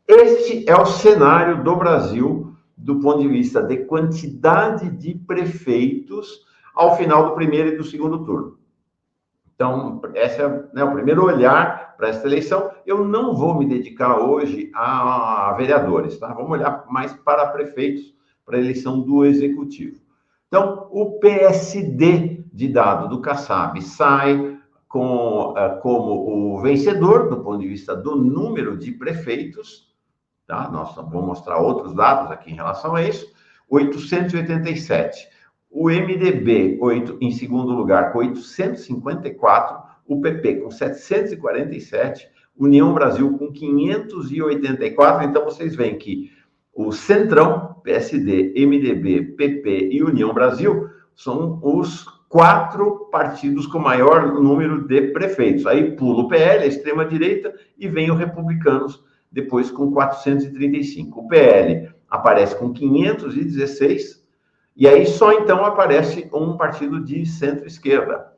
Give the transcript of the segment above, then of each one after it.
Este é o cenário do Brasil do ponto de vista de quantidade de prefeitos ao final do primeiro e do segundo turno. Então, esse é, né, o primeiro olhar para esta eleição. Eu não vou me dedicar hoje a vereadores, tá? Vamos olhar mais para prefeitos, para a eleição do executivo. Então, o PSD de dado do Kassab sai como o vencedor do ponto de vista do número de prefeitos, tá? Nós vamos mostrar outros dados aqui em relação a isso. 887. O MDB, em segundo lugar, com 854. O PP, com 747. União Brasil, com 584. Então, vocês veem que o Centrão, PSD, MDB, PP e União Brasil são os 4 partidos com maior número de prefeitos. Aí pula o PL, a extrema-direita, e vem o Republicanos, depois com 435. O PL aparece com 516, e aí só então aparece um partido de centro-esquerda,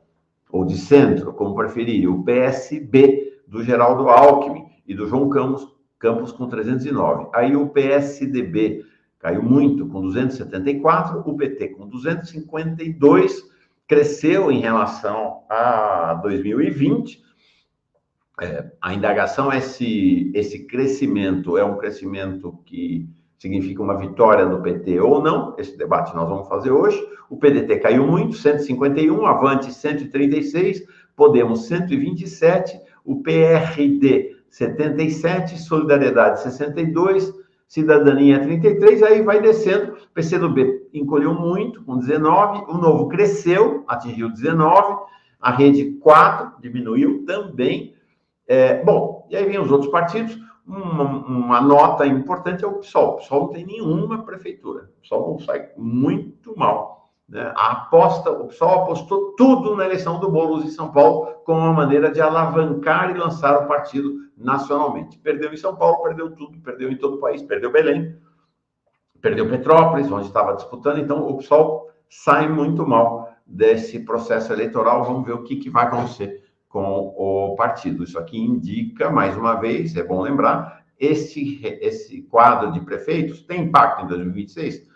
ou de centro, como preferir, o PSB, do Geraldo Alckmin e do João Campos com 309. Aí o PSDB caiu muito, com 274, o PT com 252, cresceu em relação a 2020, a indagação é se esse crescimento é um crescimento que significa uma vitória do PT ou não. Esse debate nós vamos fazer hoje. O PDT caiu muito, 151, Avante 136, Podemos 127, o PRD 77, Solidariedade 62, Cidadania 33, aí vai descendo. O PCdoB encolheu muito, com 19, o Novo cresceu, atingiu 19, a Rede 4 diminuiu também. Bom, e aí vem os outros partidos. Uma nota importante é o PSOL. O PSOL não tem nenhuma prefeitura. O PSOL sai muito mal, né? O PSOL apostou tudo na eleição do Boulos em São Paulo como uma maneira de alavancar e lançar o partido nacionalmente. Perdeu em São Paulo, perdeu tudo, perdeu em todo o país, perdeu Belém, perdeu Petrópolis, onde estava disputando. Então, o PSOL sai muito mal desse processo eleitoral. Vamos ver o que vai acontecer com o partido. Isso aqui indica, mais uma vez, é bom lembrar, esse quadro de prefeitos tem impacto em 2026?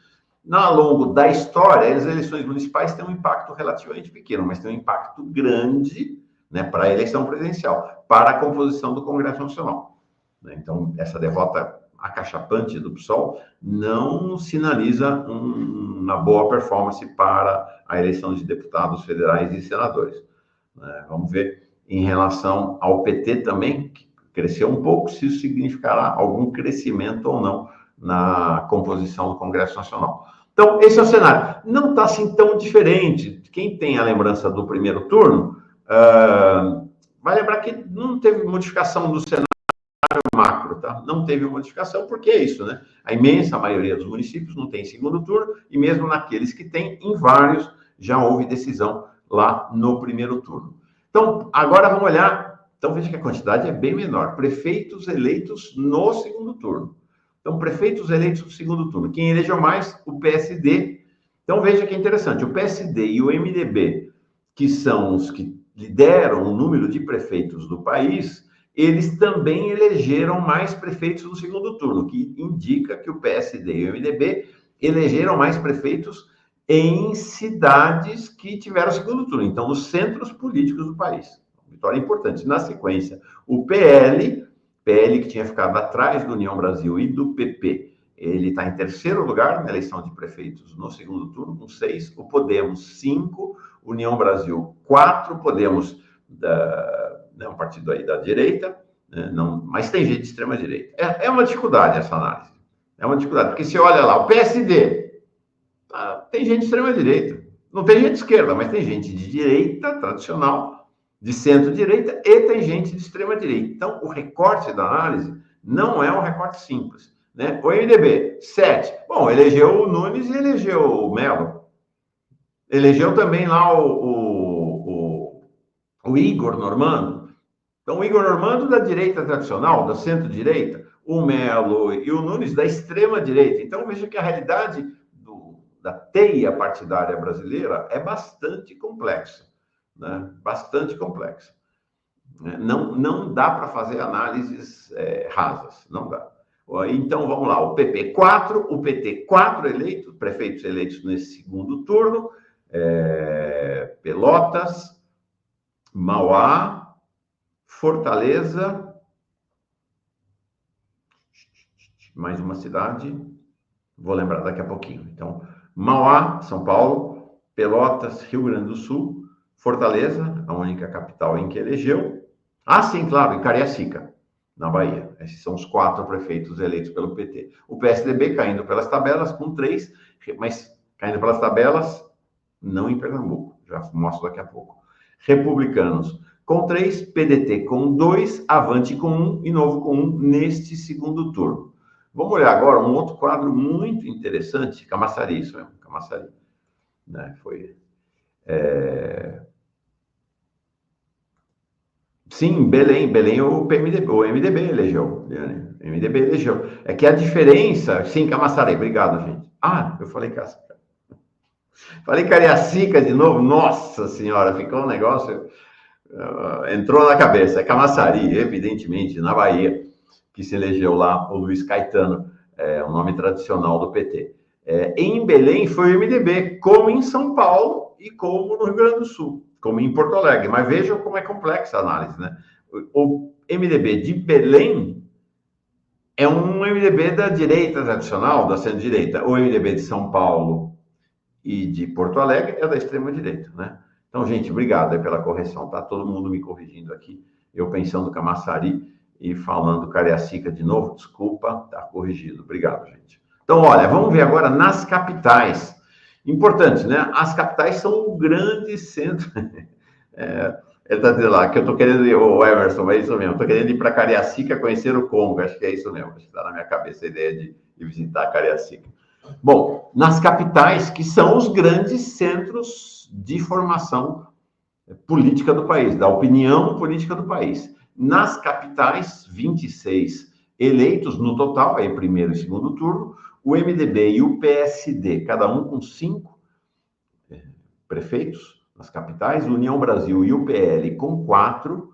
Ao longo da história, as eleições municipais têm um impacto relativamente pequeno, mas tem um impacto grande, né, para a eleição presidencial, para a composição do Congresso Nacional. Então, essa derrota acachapante do PSOL não sinaliza uma boa performance para a eleição de deputados federais e senadores. Vamos ver em relação ao PT também, que cresceu um pouco, se isso significará algum crescimento ou não na composição do Congresso Nacional. Então, esse é o cenário. Não está assim tão diferente. Quem tem a lembrança do primeiro turno, vai lembrar que não teve modificação do cenário macro, tá? Não teve modificação, porque é isso, né? A imensa maioria dos municípios não tem segundo turno, e mesmo naqueles que tem, em vários, já houve decisão lá no primeiro turno. Então, agora vamos olhar. Então, veja que a quantidade é bem menor. Prefeitos eleitos no segundo turno. Então, prefeitos eleitos no segundo turno. Quem elegeu mais? O PSD. Então, veja que interessante. O PSD e o MDB, que são os que lideram o número de prefeitos do país, eles também elegeram mais prefeitos no segundo turno, o que indica que o PSD e o MDB elegeram mais prefeitos em cidades que tiveram segundo turno, então nos centros políticos do país. Vitória importante. Na sequência, o PL que tinha ficado atrás do União Brasil e do PP, ele está em terceiro lugar na eleição de prefeitos no segundo turno, com 6, o Podemos 5, União Brasil 4, Podemos um partido aí da direita, não, mas tem gente de extrema direita. É uma dificuldade essa análise. É uma dificuldade, porque se olha lá, o PSD, tem gente de extrema direita. Não tem gente de esquerda, mas tem gente de direita tradicional, de centro-direita, e tem gente de extrema direita. Então, o recorte da análise não é um recorte simples, né? O MDB, 7. Bom, elegeu o Nunes e elegeu o Melo. Elegeu também lá o Igor Normando. Então, o Igor Normando da direita tradicional, da centro-direita, o Melo e o Nunes da extrema-direita. Então, veja que a realidade da teia partidária brasileira é bastante complexa, né? Bastante complexa. Não dá para fazer análises rasas, não dá. Então, vamos lá, o PP 4, o PT 4 eleitos, prefeitos eleitos nesse segundo turno, Pelotas, Mauá, Fortaleza, mais uma cidade, vou lembrar daqui a pouquinho. Então, Mauá, São Paulo, Pelotas, Rio Grande do Sul, Fortaleza, a única capital em que elegeu. Ah, sim, claro, e Cariacica, na Bahia. Esses são os 4 prefeitos eleitos pelo PT. O PSDB caindo pelas tabelas com 3, mas caindo pelas tabelas, não em Pernambuco, já mostro daqui a pouco. Republicanos com 3, PDT com 2, Avante com 1 e Novo com 1 neste segundo turno. Vamos olhar agora um outro quadro muito interessante, Camaçari, isso mesmo, Camaçari. Né? Foi... Sim, Belém o MDB elegeu. MDB elegeu. É que a diferença... Sim, Camaçari, obrigado, gente. Ah, eu falei Camaçari. Falei Cariacica de novo, nossa senhora, ficou um negócio... entrou na cabeça. É Camaçari, evidentemente, na Bahia, que se elegeu lá o Luiz Caetano, o nome tradicional do PT. Em Belém foi o MDB, como em São Paulo e como no Rio Grande do Sul, como em Porto Alegre. Mas vejam como é complexa a análise, né? O MDB de Belém é um MDB da direita tradicional, da centro-direita. O MDB de São Paulo e de Porto Alegre é da extrema-direita, né? Então, gente, obrigado aí pela correção, tá? Todo mundo me corrigindo aqui, eu pensando Camaçari e falando Cariacica de novo, desculpa, tá corrigido. Obrigado, gente. Então, olha, vamos ver agora nas capitais. Importante, né? As capitais são um grande centro. Ele está dizendo lá que eu estou querendo ir, o Emerson, é isso mesmo, estou querendo ir para Cariacica conhecer o Congo, acho que é isso mesmo, está na minha cabeça a ideia de visitar Cariacica. Bom, nas capitais, que são os grandes centros de formação política do país, da opinião política do país. Nas capitais, 26 eleitos no total, aí primeiro e segundo turno, o MDB e o PSD, cada um com 5 prefeitos nas capitais, União Brasil e o PL com 4,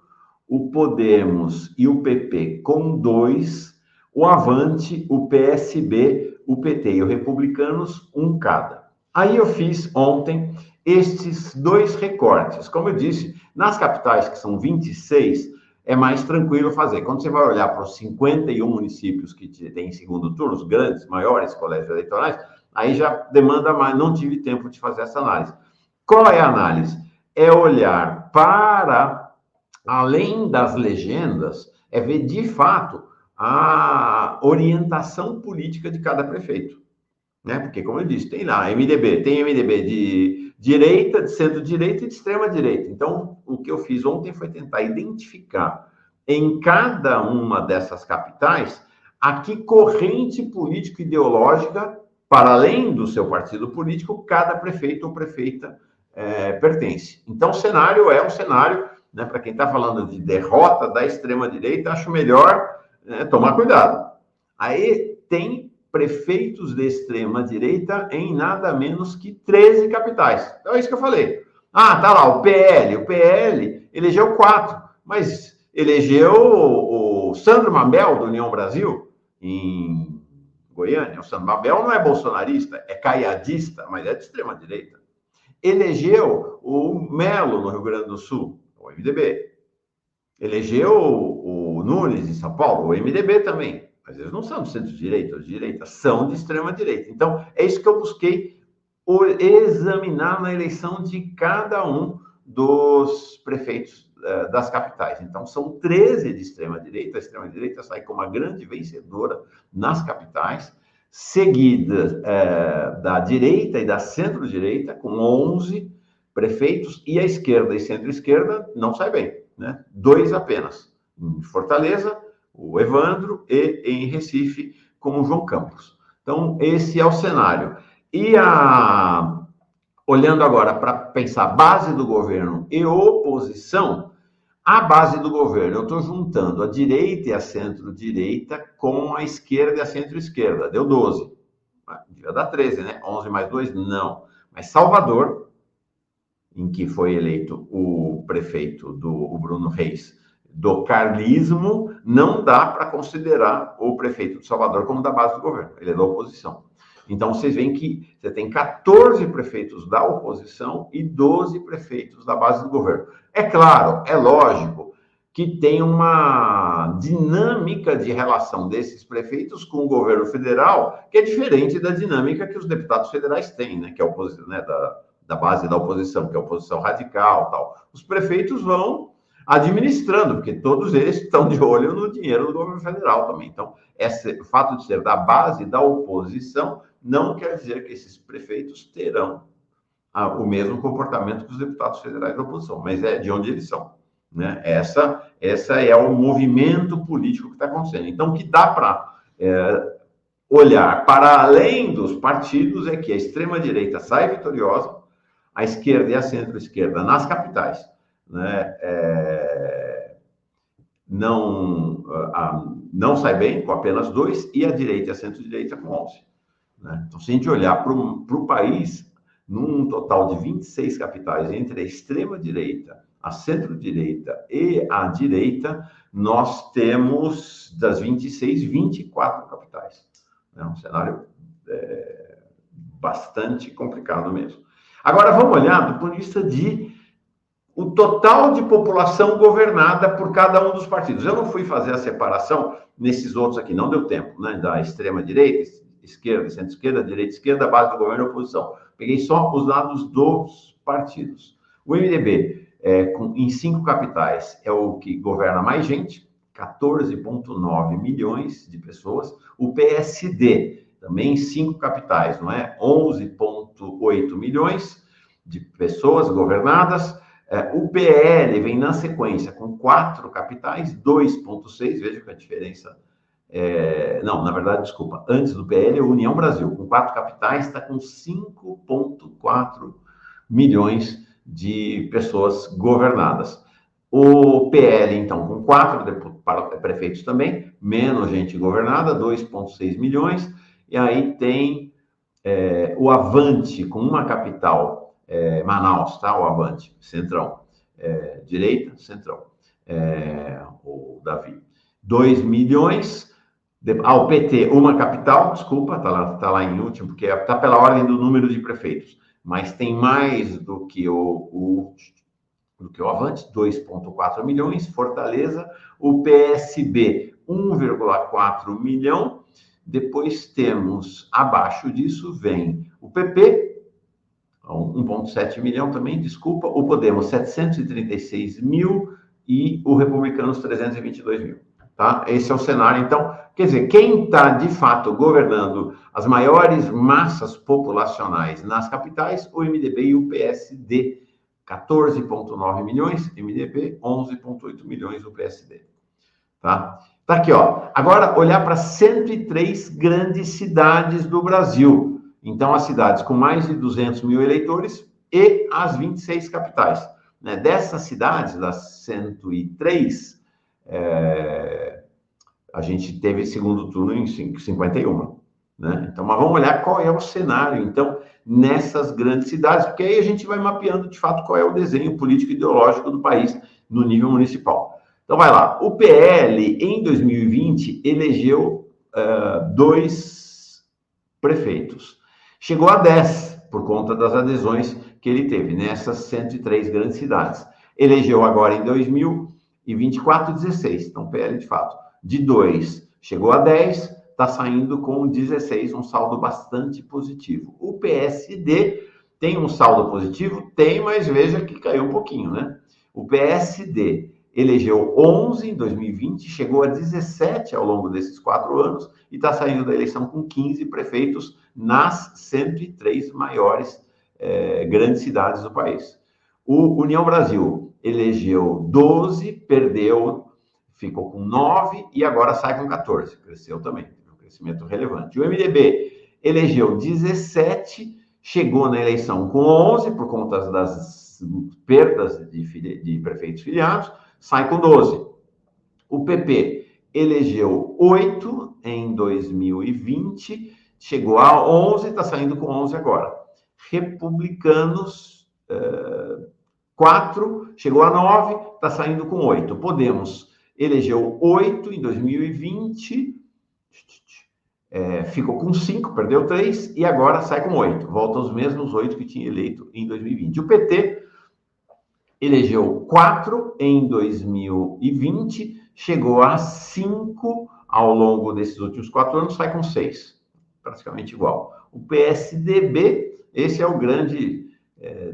o Podemos e o PP com 2, o Avante, o PSB, o PT e os Republicanos, 1 cada. Aí eu fiz ontem estes 2 recortes. Como eu disse, nas capitais, que são 26, é mais tranquilo fazer. Quando você vai olhar para os 51 municípios que tem segundo turno, os grandes, maiores colégios eleitorais, aí já demanda mais, não tive tempo de fazer essa análise. Qual é a análise? É olhar para, além das legendas, é ver de fato a orientação política de cada prefeito. Né? Porque, como eu disse, tem lá MDB, tem MDB de direita, de centro-direita e de extrema-direita. Então, o que eu fiz ontem foi tentar identificar em cada uma dessas capitais a que corrente político-ideológica, para além do seu partido político, cada prefeito ou prefeita pertence. Então, o cenário é um cenário, né, para quem está falando de derrota da extrema-direita, acho melhor tomar cuidado. Aí tem prefeitos de extrema-direita em nada menos que 13 capitais. Então, é isso que eu falei. Ah, tá lá, o PL elegeu 4, mas elegeu o Sandro Mabel, do União Brasil, em Goiânia. O Sandro Mabel não é bolsonarista, é caiadista, mas é de extrema-direita. Elegeu o Melo, no Rio Grande do Sul, o MDB. Elegeu o Nunes, em São Paulo, o MDB também. Mas eles não são de centro-direita ou de direita, são de extrema-direita. Então, é isso que eu busquei examinar na eleição de cada um dos prefeitos das capitais. Então, são 13 de extrema-direita. A extrema-direita sai como uma grande vencedora nas capitais, seguida da direita e da centro-direita, com 11 prefeitos, e a esquerda e centro-esquerda não sai bem, né? 2 apenas. Em Fortaleza, o Evandro, e em Recife, com o João Campos. Então, esse é o cenário. E olhando agora para pensar base do governo e oposição, a base do governo, eu estou juntando a direita e a centro-direita com a esquerda e a centro-esquerda. Deu 12. Devia dar 13, né? 11 mais 2, não. Mas Salvador, em que foi eleito o prefeito o Bruno Reis, do carlismo, não dá para considerar o prefeito de Salvador como da base do governo, ele é da oposição. Então, vocês veem que você tem 14 prefeitos da oposição e 12 prefeitos da base do governo. É claro, é lógico que tem uma dinâmica de relação desses prefeitos com o governo federal que é diferente da dinâmica que os deputados federais têm, né, que é a oposição, né, da base da oposição, que é a oposição radical, tal. Os prefeitos vão administrando, porque todos eles estão de olho no dinheiro do governo federal também. Então, o fato de ser da base da oposição não quer dizer que esses prefeitos terão o mesmo comportamento que os deputados federais da oposição, mas é de onde eles são, né? Essa é o movimento político que está acontecendo. Então, o que dá para olhar para além dos partidos é que a extrema-direita sai vitoriosa, a esquerda e a centro-esquerda nas capitais, né, não sai bem, com apenas 2, e a direita e a centro-direita com 11. Né? Então, se a gente olhar para o país, num total de 26 capitais, entre a extrema-direita, a centro-direita e a direita, nós temos, das 26, 24 capitais. É um cenário bastante complicado mesmo. Agora, vamos olhar do ponto de vista de o total de população governada por cada um dos partidos. Eu não fui fazer a separação nesses outros aqui, não deu tempo, né? Da extrema-direita, esquerda, centro-esquerda, direita, esquerda, base do governo e oposição. Peguei só os dados dos partidos. O MDB, em 5 capitais, é o que governa mais gente, 14,9 milhões de pessoas. O PSD, também em 5 capitais, não é? 11,8 milhões de pessoas governadas. O PL vem na sequência com 4 capitais, 2,6, veja que a diferença... não, na verdade, desculpa, antes do PL é a União Brasil, com 4 capitais, está com 5,4 milhões de pessoas governadas. O PL, então, com 4 prefeitos também, menos gente governada, 2,6 milhões, e aí tem o Avante, com uma capital, Manaus, tá? O Avante, Centrão, direita, Centrão, o Davi, 2 milhões, o PT, uma capital, desculpa, tá lá em último, porque está pela ordem do número de prefeitos, mas tem mais do que o Avante, 2,4 milhões, Fortaleza, o PSB, 1,4 milhão, depois temos, abaixo disso, vem o PP, 1,7 milhão também, desculpa, o Podemos, 736 mil e o Republicanos, 322 mil. Tá? Esse é o cenário. Então, quer dizer, quem está, de fato, governando as maiores massas populacionais nas capitais, o MDB e o PSD, 14,9 milhões, MDB, 11,8 milhões o PSD. Tá? Tá aqui, ó. Agora, olhar para 103 grandes cidades do Brasil. Então, as cidades com mais de 200 mil eleitores e as 26 capitais. Né? Dessas cidades, das 103, a gente teve segundo turno em 51. Né? Então, mas vamos olhar qual é o cenário, então, nessas grandes cidades, porque aí a gente vai mapeando, de fato, qual é o desenho político e ideológico do país no nível municipal. Então, vai lá. O PL, em 2020, elegeu 2 prefeitos. Chegou a 10, por conta das adesões que ele teve nessas 103 grandes cidades. Elegeu agora, em 2024, 16. Então, PL, de fato, de 2 chegou a 10, está saindo com 16, um saldo bastante positivo. O PSD tem um saldo positivo? Tem, mas veja que caiu um pouquinho, né? O PSD elegeu 11 em 2020, chegou a 17 ao longo desses 4 anos e está saindo da eleição com 15 prefeitos nas 103 maiores grandes cidades do país. O União Brasil elegeu 12, perdeu, ficou com 9 e agora sai com 14. Cresceu também, um crescimento relevante. O MDB elegeu 17, chegou na eleição com 11 por conta das perdas de prefeitos filiados, sai com 12. O PP elegeu 8 em 2020, chegou a 11, está saindo com 11 agora. Republicanos, 4, chegou a 9, está saindo com 8. Podemos elegeu 8 em 2020, ficou com 5, perdeu 3, e agora sai com 8. Volta aos mesmos 8 que tinha eleito em 2020. O PT elegeu 4 em 2020, chegou a 5 ao longo desses últimos 4 anos, sai com 6, praticamente igual. O PSDB, esse é o grande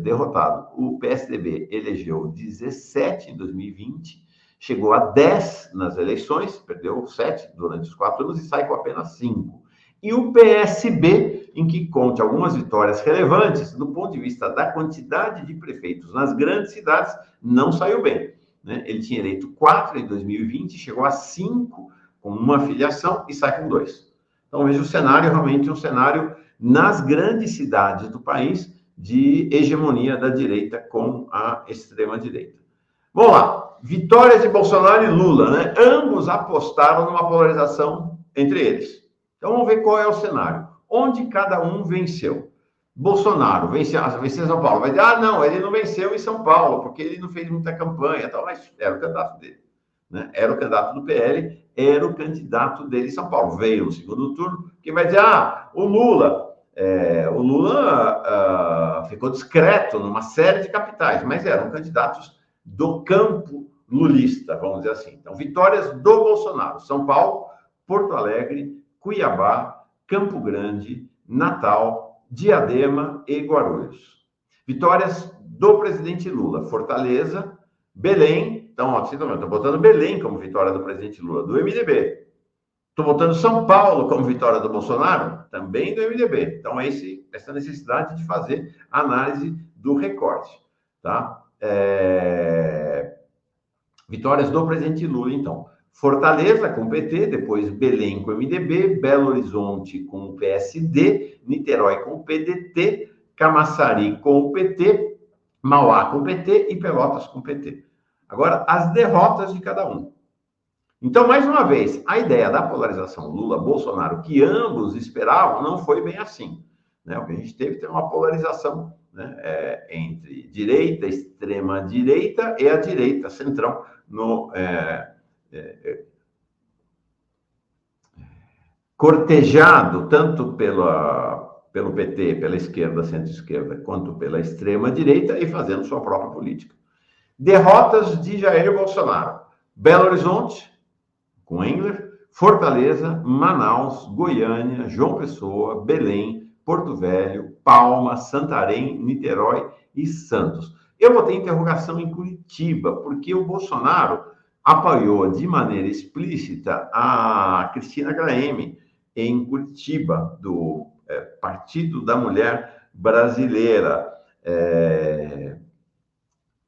derrotado. O PSDB elegeu 17 em 2020, chegou a 10 nas eleições, perdeu 7 durante os 4 anos e sai com apenas 5. E o PSB, em que conte algumas vitórias relevantes, do ponto de vista da quantidade de prefeitos nas grandes cidades, não saiu bem, né? Ele tinha eleito 4 em 2020, chegou a 5 com uma filiação e sai com 2. Então, veja o cenário, realmente um cenário nas grandes cidades do país de hegemonia da direita com a extrema-direita. Vamos lá, vitórias de Bolsonaro e Lula, né? Ambos apostaram numa polarização entre eles. Então, vamos ver qual é o cenário. Onde cada um venceu. Bolsonaro venceu em São Paulo. Vai dizer, não, ele não venceu em São Paulo, porque ele não fez muita campanha, tal, mas era o candidato dele, né? Era o candidato do PL, era o candidato dele em São Paulo. Veio no segundo turno, quem vai dizer, o Lula ficou discreto numa série de capitais, mas eram candidatos do campo lulista, vamos dizer assim. Então, vitórias do Bolsonaro: São Paulo, Porto Alegre, Cuiabá, Campo Grande, Natal, Diadema e Guarulhos. Vitórias do presidente Lula: Fortaleza, Belém. Então, estou botando Belém como vitória do presidente Lula, do MDB. Estou botando São Paulo como vitória do Bolsonaro, também do MDB. Então, essa necessidade de fazer análise do recorte, tá? Vitórias do presidente Lula, então. Fortaleza com o PT, depois Belém com o MDB, Belo Horizonte com o PSD, Niterói com o PDT, Camaçari com o PT, Mauá com o PT e Pelotas com o PT. Agora, as derrotas de cada um. Então, mais uma vez, a ideia da polarização Lula-Bolsonaro, que ambos esperavam, não foi bem assim, né? O que a gente teve uma polarização, né, entre direita, extrema-direita e a direita, centrão, cortejado tanto pelo PT, pela esquerda, centro-esquerda, quanto pela extrema-direita e fazendo sua própria política. Derrotas de Jair Bolsonaro: Belo Horizonte, com Engler, Fortaleza, Manaus, Goiânia, João Pessoa, Belém, Porto Velho, Palma, Santarém, Niterói e Santos. Eu botei interrogação em Curitiba, porque o Bolsonaro apoiou de maneira explícita a Cristina Graeme em Curitiba, do Partido da Mulher Brasileira,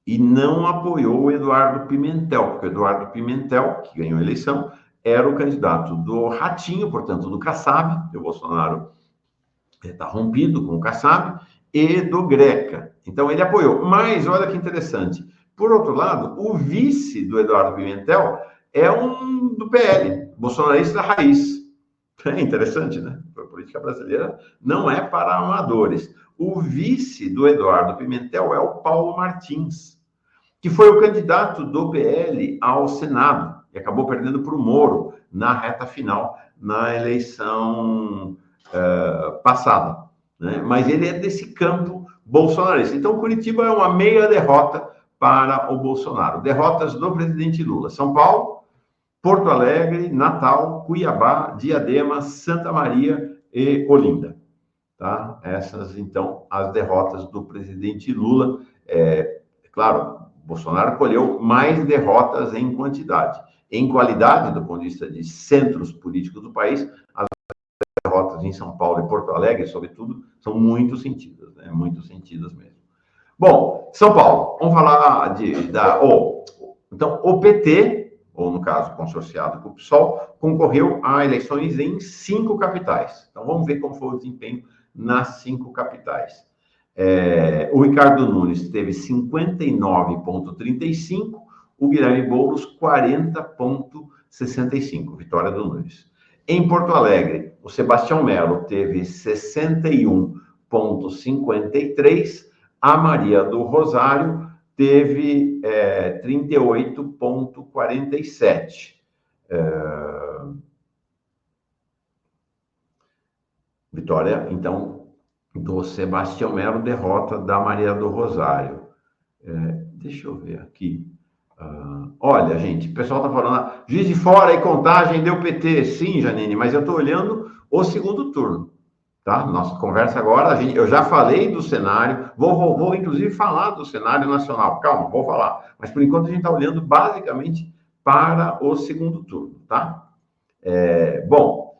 e não apoiou o Eduardo Pimentel, porque o Eduardo Pimentel, que ganhou a eleição, era o candidato do Ratinho, portanto, do Kassab. O Bolsonaro está rompido com o Kassab, e do Greca. Então, ele apoiou. Mas, olha que interessante, por outro lado, o vice do Eduardo Pimentel é um do PL, bolsonarista raiz. É interessante, né? A política brasileira não é para amadores. O vice do Eduardo Pimentel é o Paulo Martins, que foi o candidato do PL ao Senado e acabou perdendo para o Moro na reta final, na eleição passada, né? Mas ele é desse campo bolsonarista. Então, Curitiba é uma meia derrota para o Bolsonaro. Derrotas do presidente Lula: São Paulo, Porto Alegre, Natal, Cuiabá, Diadema, Santa Maria e Olinda. Tá? Essas, então, as derrotas do presidente Lula. Claro, Bolsonaro colheu mais derrotas em quantidade. Em qualidade, do ponto de vista de centros políticos do país, as derrotas em São Paulo e Porto Alegre, sobretudo, são muito sentidas, né? Muito sentidas mesmo. Bom, São Paulo, vamos falar então, o PT, ou no caso, consorciado com o PSOL, concorreu a eleições em 5 capitais. Então, vamos ver como foi o desempenho nas 5 capitais. O Ricardo Nunes teve 59,35%, o Guilherme Boulos 40,65%, vitória do Nunes. Em Porto Alegre, o Sebastião Melo teve 61,53%, a Maria do Rosário teve 38,47. Vitória, então, do Sebastião Melo, derrota da Maria do Rosário. Deixa eu ver aqui. Olha, gente, o pessoal está falando, Juiz de Fora e Contagem deu PT. Sim, Janine, mas eu estou olhando o segundo turno, tá? Nossa conversa agora, eu já falei do cenário, vou inclusive falar do cenário nacional. Calma, vou falar. Mas, por enquanto, a gente está olhando basicamente para o segundo turno, tá? Bom,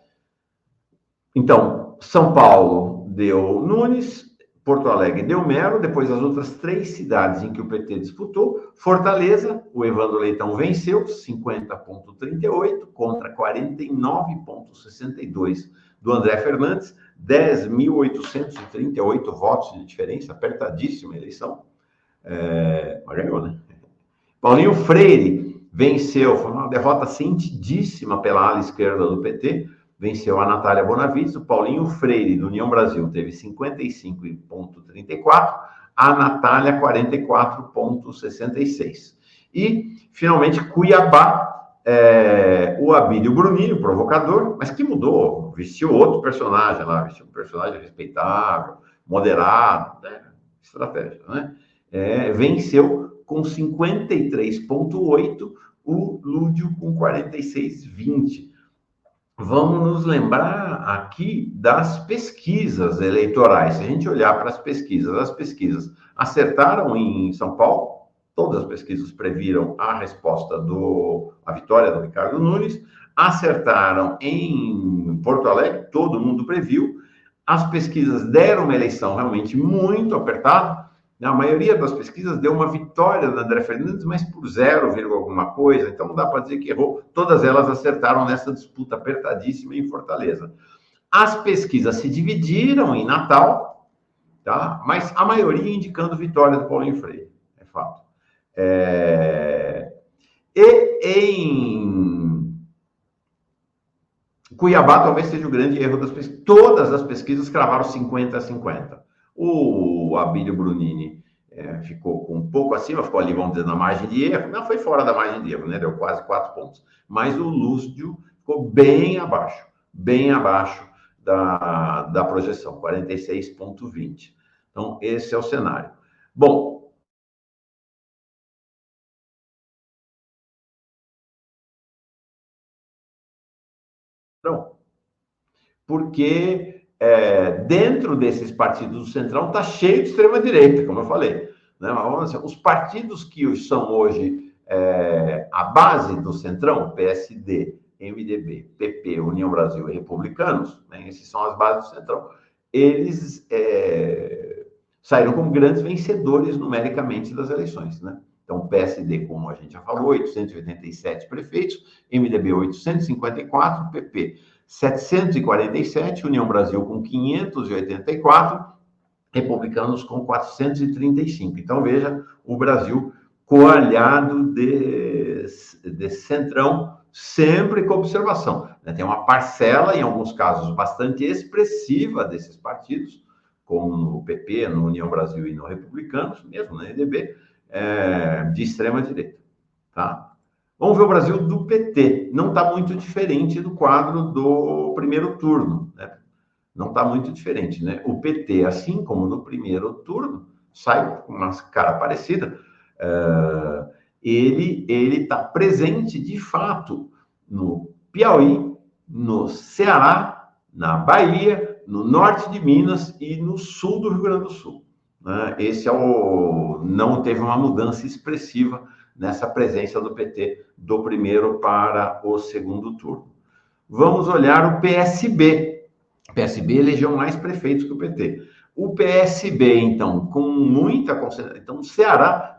então, São Paulo deu Nunes, Porto Alegre deu Melo, depois as outras 3 cidades em que o PT disputou. Fortaleza, o Evandro Leitão venceu, 50,38 contra 49,62 do André Fernandes, 10.838 votos de diferença, apertadíssima a eleição. Mas ganhou, né? Paulinho Freire venceu, foi uma derrota sentidíssima pela ala esquerda do PT, venceu a Natália Bonavides. O Paulinho Freire, do União Brasil, teve 55,34, a Natália 44,66. E, finalmente, Cuiabá, o Abílio Brunini, o provocador, mas que mudou, vestiu outro personagem lá, vestiu um personagem respeitável, moderado, né? Estratégia, né? Venceu com 53,8, o Lúdio com 46,20. Vamos nos lembrar aqui das pesquisas eleitorais. Se a gente olhar para as pesquisas acertaram em São Paulo, todas as pesquisas previram a resposta a vitória do Ricardo Nunes, acertaram em Porto Alegre, todo mundo previu, as pesquisas deram uma eleição realmente muito apertada. A maioria das pesquisas deu uma vitória do André Fernandes, mas por 0, alguma coisa, então não dá para dizer que errou. Todas elas acertaram nessa disputa apertadíssima em Fortaleza. As pesquisas se dividiram em Natal, tá? Mas a maioria indicando vitória do Paulinho Freire, é fato. E em Cuiabá talvez seja o grande erro das pesquisas. Todas as pesquisas cravaram 50-50. O Abílio Brunini ficou com um pouco acima, ficou ali, vamos dizer, na margem de erro. Não foi fora da margem de erro, né? Deu quase 4 pontos. Mas o Lúcio ficou bem abaixo da projeção, 46,20. Então, esse é o cenário. Bom, porque dentro desses partidos do Centrão está cheio de extrema-direita, como eu falei. Né? Os partidos que são hoje a base do Centrão, PSD, MDB, PP, União Brasil e Republicanos, né? Esses são as bases do Centrão, eles saíram como grandes vencedores numericamente das eleições. Né? Então, o PSD, como a gente já falou, 887 prefeitos, MDB 854, PP 747, União Brasil com 584, Republicanos com 435. Então, veja, o Brasil coalhado de Centrão, sempre com observação. Tem uma parcela, em alguns casos, bastante expressiva desses partidos, como no PP, no União Brasil e no Republicanos, mesmo no MDB, de extrema-direita. Tá? Vamos ver o Brasil do PT. Não está muito diferente do quadro do primeiro turno, né? Não está muito diferente, né? O PT, assim como no primeiro turno, sai com uma cara parecida. Ele está presente, de fato, no Piauí, no Ceará, na Bahia, no norte de Minas e no sul do Rio Grande do Sul. Né? Esse não teve uma mudança expressiva nessa presença do PT do primeiro para o segundo turno. Vamos olhar o PSB. O PSB elegeu mais prefeitos que o PT. O PSB, então, com muita concentração. Então, Ceará,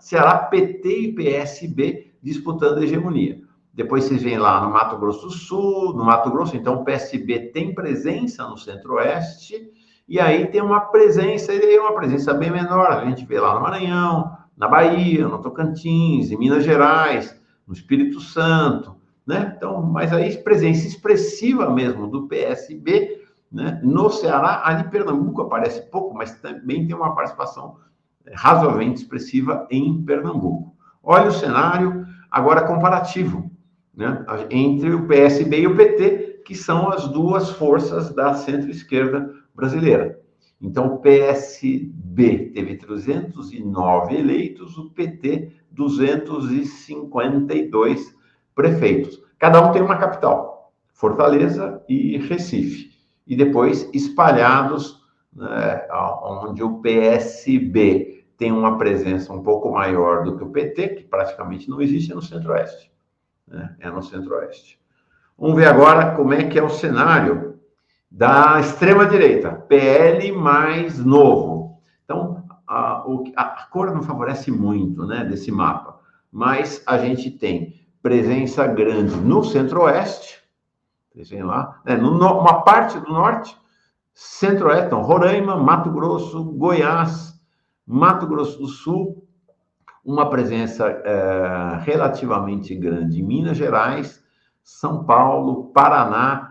PT e PSB disputando a hegemonia. Depois vocês vêm lá no Mato Grosso do Sul, no Mato Grosso, então o PSB tem presença no Centro-Oeste, e aí tem uma presença bem menor. A gente vê lá no Maranhão, na Bahia, no Tocantins, em Minas Gerais, no Espírito Santo, né? Então, mas aí presença expressiva mesmo do PSB, né? No Ceará, ali Pernambuco aparece pouco, mas também tem uma participação razoavelmente expressiva em Pernambuco. Olha o cenário agora comparativo, né, entre o PSB e o PT, que são as duas forças da centro-esquerda brasileira. Então, o PSB teve 309 eleitos, o PT 252 prefeitos. Cada um tem uma capital, Fortaleza e Recife. E depois espalhados, né, onde o PSB tem uma presença um pouco maior do que o PT, que praticamente não existe, é no Centro-Oeste. Né? É no Centro-Oeste. Vamos ver agora como é que é o cenário da extrema-direita, PL mais Novo. Então, a cor não favorece muito, né, desse mapa, mas a gente tem presença grande no Centro-Oeste, vocês veem lá, né, uma parte do Norte, Centro-Oeste, então, Roraima, Mato Grosso, Goiás, Mato Grosso do Sul, uma presença relativamente grande em Minas Gerais, São Paulo, Paraná,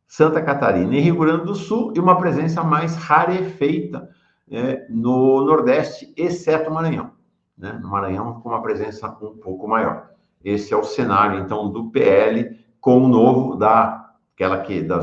Santa Catarina e Rio Grande do Sul, e uma presença mais rarefeita no Nordeste, exceto o Maranhão. Né? No Maranhão, com uma presença um pouco maior. Esse é o cenário, então, do PL com o novo das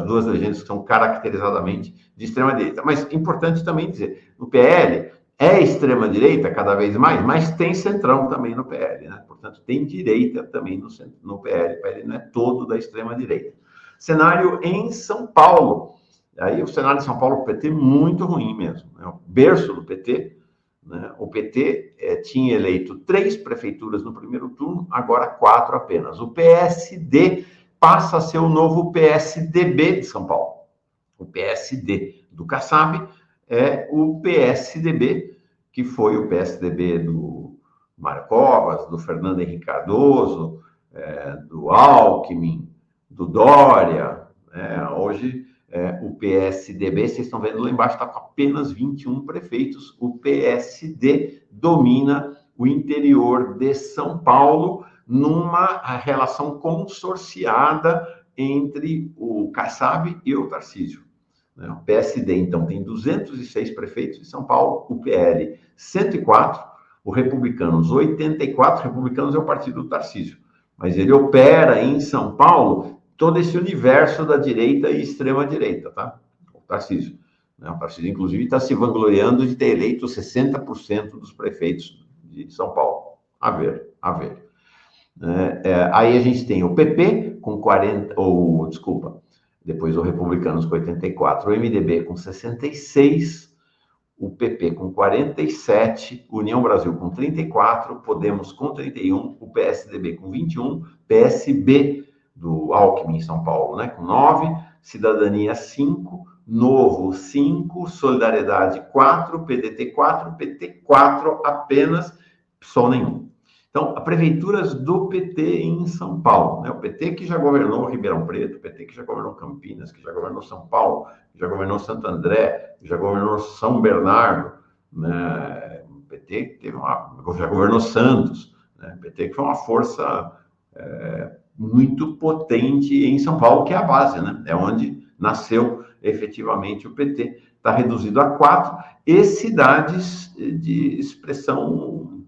duas legendas que são caracterizadamente de extrema-direita. Mas importante também dizer, no PL é extrema-direita cada vez mais, mas tem centrão também no PL, né? Portanto, tem direita também no PL. O PL não é todo da extrema-direita. Cenário em São Paulo. Aí o cenário de São Paulo, o PT, muito ruim mesmo. É o berço do PT. Né? O PT tinha eleito 3 prefeituras no primeiro turno, agora 4 apenas. O PSD passa a ser o novo PSDB de São Paulo. O PSD do Kassab é o PSDB, que foi o PSDB do Mário Covas, do Fernando Henrique Cardoso, do Alckmin, do Dória. Hoje, o PSDB, vocês estão vendo lá embaixo, está com apenas 21 prefeitos. O PSD domina o interior de São Paulo numa relação consorciada entre o Kassab e o Tarcísio. O PSD, então, tem 206 prefeitos em São Paulo, o PL 104, o Republicanos 84, Republicanos é o partido do Tarcísio, mas ele opera em São Paulo todo esse universo da direita e extrema-direita, tá? O Tarcísio. O Tarcísio, inclusive, está se vangloriando de ter eleito 60% dos prefeitos de São Paulo. A ver. Aí a gente tem o PP com 40, depois o Republicanos com 84, o MDB com 66, o PP com 47, União Brasil com 34, Podemos com 31, o PSDB com 21, PSB do Alckmin em São Paulo, né, com 9, Cidadania 5, Novo 5, Solidariedade 4, PDT 4, PT 4 apenas, PSOL nenhum. Então, as prefeituras do PT em São Paulo, né? O PT que já governou Ribeirão Preto, o PT que já governou Campinas, que já governou São Paulo, que já governou Santo André, que já governou São Bernardo, né? O PT que já governou Santos, né? O PT que foi uma força muito potente em São Paulo, que é a base, né? É onde nasceu efetivamente o PT. Está reduzido a 4, e cidades de expressão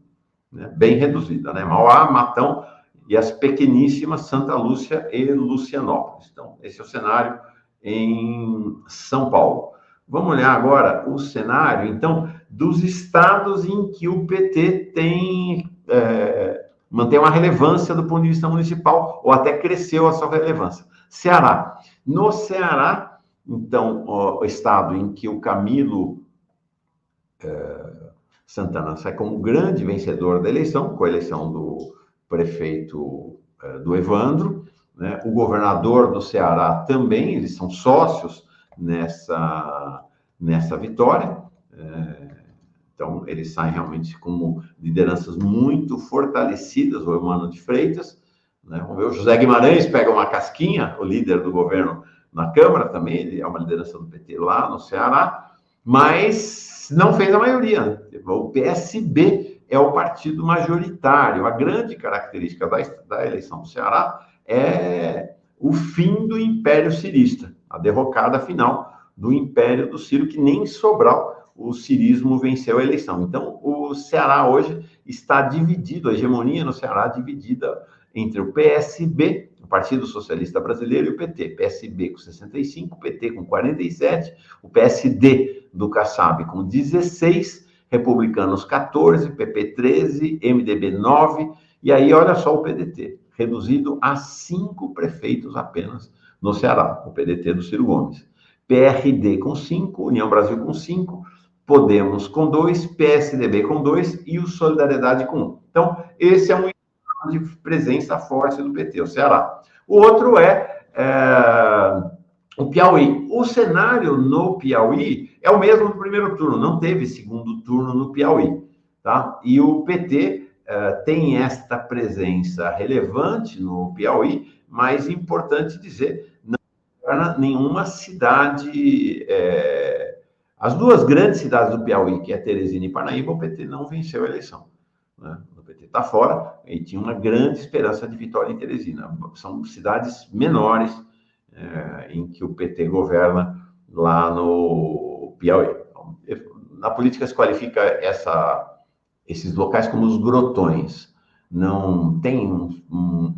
bem reduzida, né? Mauá, Matão e as pequeníssimas Santa Lúcia e Lucianópolis. Então, esse é o cenário em São Paulo. Vamos olhar agora o cenário, então, dos estados em que o PT mantém uma relevância do ponto de vista municipal, ou até cresceu a sua relevância. Ceará. No Ceará, então, o estado em que o Camilo Santana sai como grande vencedor da eleição, com a eleição do prefeito do Evandro, né? O governador do Ceará também, eles são sócios nessa vitória. Então, eles saem realmente como lideranças muito fortalecidas, o Eumano de Freitas, né? Vamos ver, o José Guimarães pega uma casquinha, o líder do governo na Câmara também, ele é uma liderança do PT lá no Ceará, mas não fez a maioria. O PSB é o partido majoritário. A grande característica da eleição do Ceará é o fim do Império Cirista, a derrocada final do Império do Ciro, que nem Sobral o cirismo venceu a eleição. Então, o Ceará hoje está dividido, a hegemonia no Ceará dividida entre o PSB, o Partido Socialista Brasileiro, e o PT. PSB com 65, PT com 47, o PSD do Kassab com 16, Republicanos 14, PP 13, MDB 9, e aí olha só o PDT, reduzido a 5 prefeitos apenas no Ceará, o PDT do Ciro Gomes. PRD com 5, União Brasil com 5, Podemos com 2, PSDB com 2 e o Solidariedade com 1. Então, esse é um de presença forte do PT, o Ceará. O outro é o Piauí. O cenário no Piauí é o mesmo do primeiro turno, não teve segundo turno no Piauí, tá? E o PT tem esta presença relevante no Piauí, mas importante dizer, não torna nenhuma cidade... As duas grandes cidades do Piauí, que é Teresina e Parnaíba, o PT não venceu a eleição, né? O PT está fora e tinha uma grande esperança de vitória em Teresina. São cidades menores em que o PT governa lá no Piauí. Na política se qualifica esses locais como os grotões. Não tem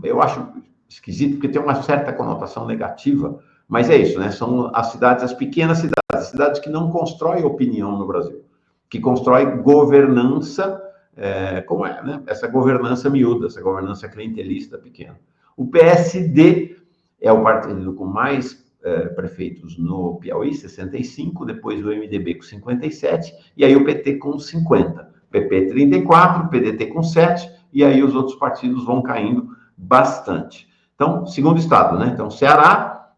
eu acho esquisito, porque tem uma certa conotação negativa, mas é isso, né? São as cidades, as pequenas cidades, cidades que não constroem opinião no Brasil, que constroem governança, como é, né? Essa governança miúda, essa governança clientelista pequena. O PSD é o partido com mais prefeitos no Piauí, 65, depois o MDB com 57, e aí o PT com 50. PP 34, PDT com 7, e aí os outros partidos vão caindo bastante. Então, segundo estado, né? Então, Ceará,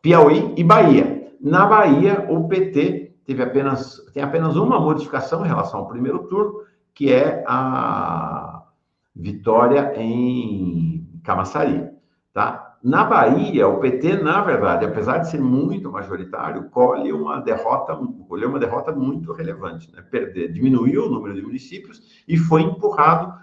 Piauí e Bahia. Na Bahia, o PT tem apenas uma modificação em relação ao primeiro turno, que é a vitória em Camaçari, tá? Na Bahia, o PT, na verdade, apesar de ser muito majoritário, colheu uma derrota muito relevante, né? Diminuiu o número de municípios e foi empurrado,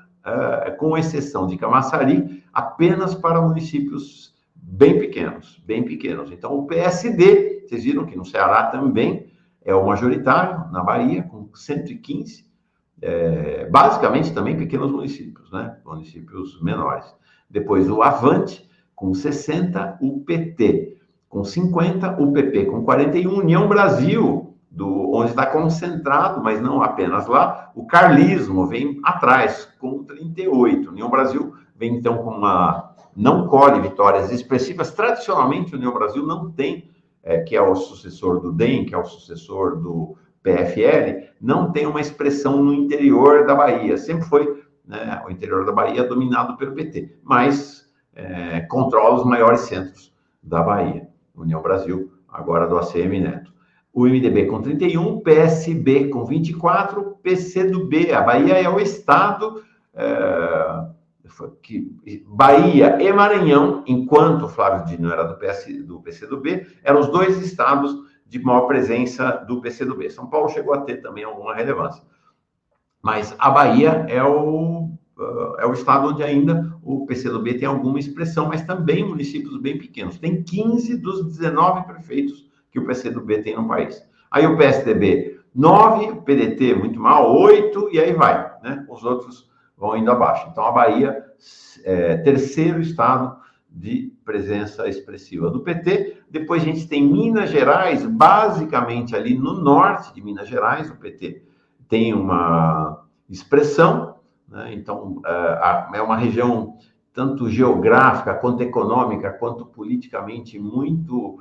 com exceção de Camaçari, apenas para municípios bem pequenos, bem pequenos. Então, o PSD, vocês viram que no Ceará também é o majoritário, na Bahia, com 115, basicamente também pequenos municípios, né? Municípios menores. Depois o Avante, com 60, o PT com 50, o PP com 41, União Brasil, onde está concentrado, mas não apenas lá, o carlismo vem atrás, com 38. União Brasil vem, então, com não colhe vitórias expressivas. Tradicionalmente, a União Brasil não tem, que é o sucessor do DEM, que é o sucessor do PFL, não tem uma expressão no interior da Bahia. Sempre foi, né, o interior da Bahia dominado pelo PT, mas controla os maiores centros da Bahia. União Brasil, agora do ACM Neto. O MDB com 31, PSB com 24, PCdoB. A Bahia é o estado Bahia e Maranhão, enquanto Flávio Dino era do PCdoB, eram os dois estados de maior presença do PCdoB. São Paulo chegou a ter também alguma relevância. Mas a Bahia é o estado onde ainda o PCdoB tem alguma expressão, mas também municípios bem pequenos. Tem 15 dos 19 prefeitos que o PCdoB tem no país. Aí o PSDB, 9, o PDT muito mal, 8, e aí vai, né? Os outros vão indo abaixo. Então, a Bahia terceiro estado de presença expressiva do PT. Depois a gente tem Minas Gerais, basicamente ali no norte de Minas Gerais, o PT tem uma expressão, né? Então, é uma região tanto geográfica, quanto econômica, quanto politicamente muito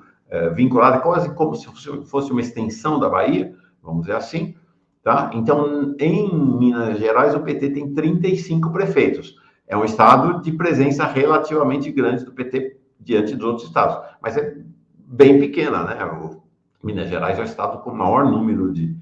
vinculada, quase como se fosse uma extensão da Bahia, vamos dizer assim, tá? Então, em Minas Gerais, o PT tem 35 prefeitos. É um estado de presença relativamente grande do PT diante dos outros estados, mas é bem pequena, né? Minas Gerais é o estado com o maior número de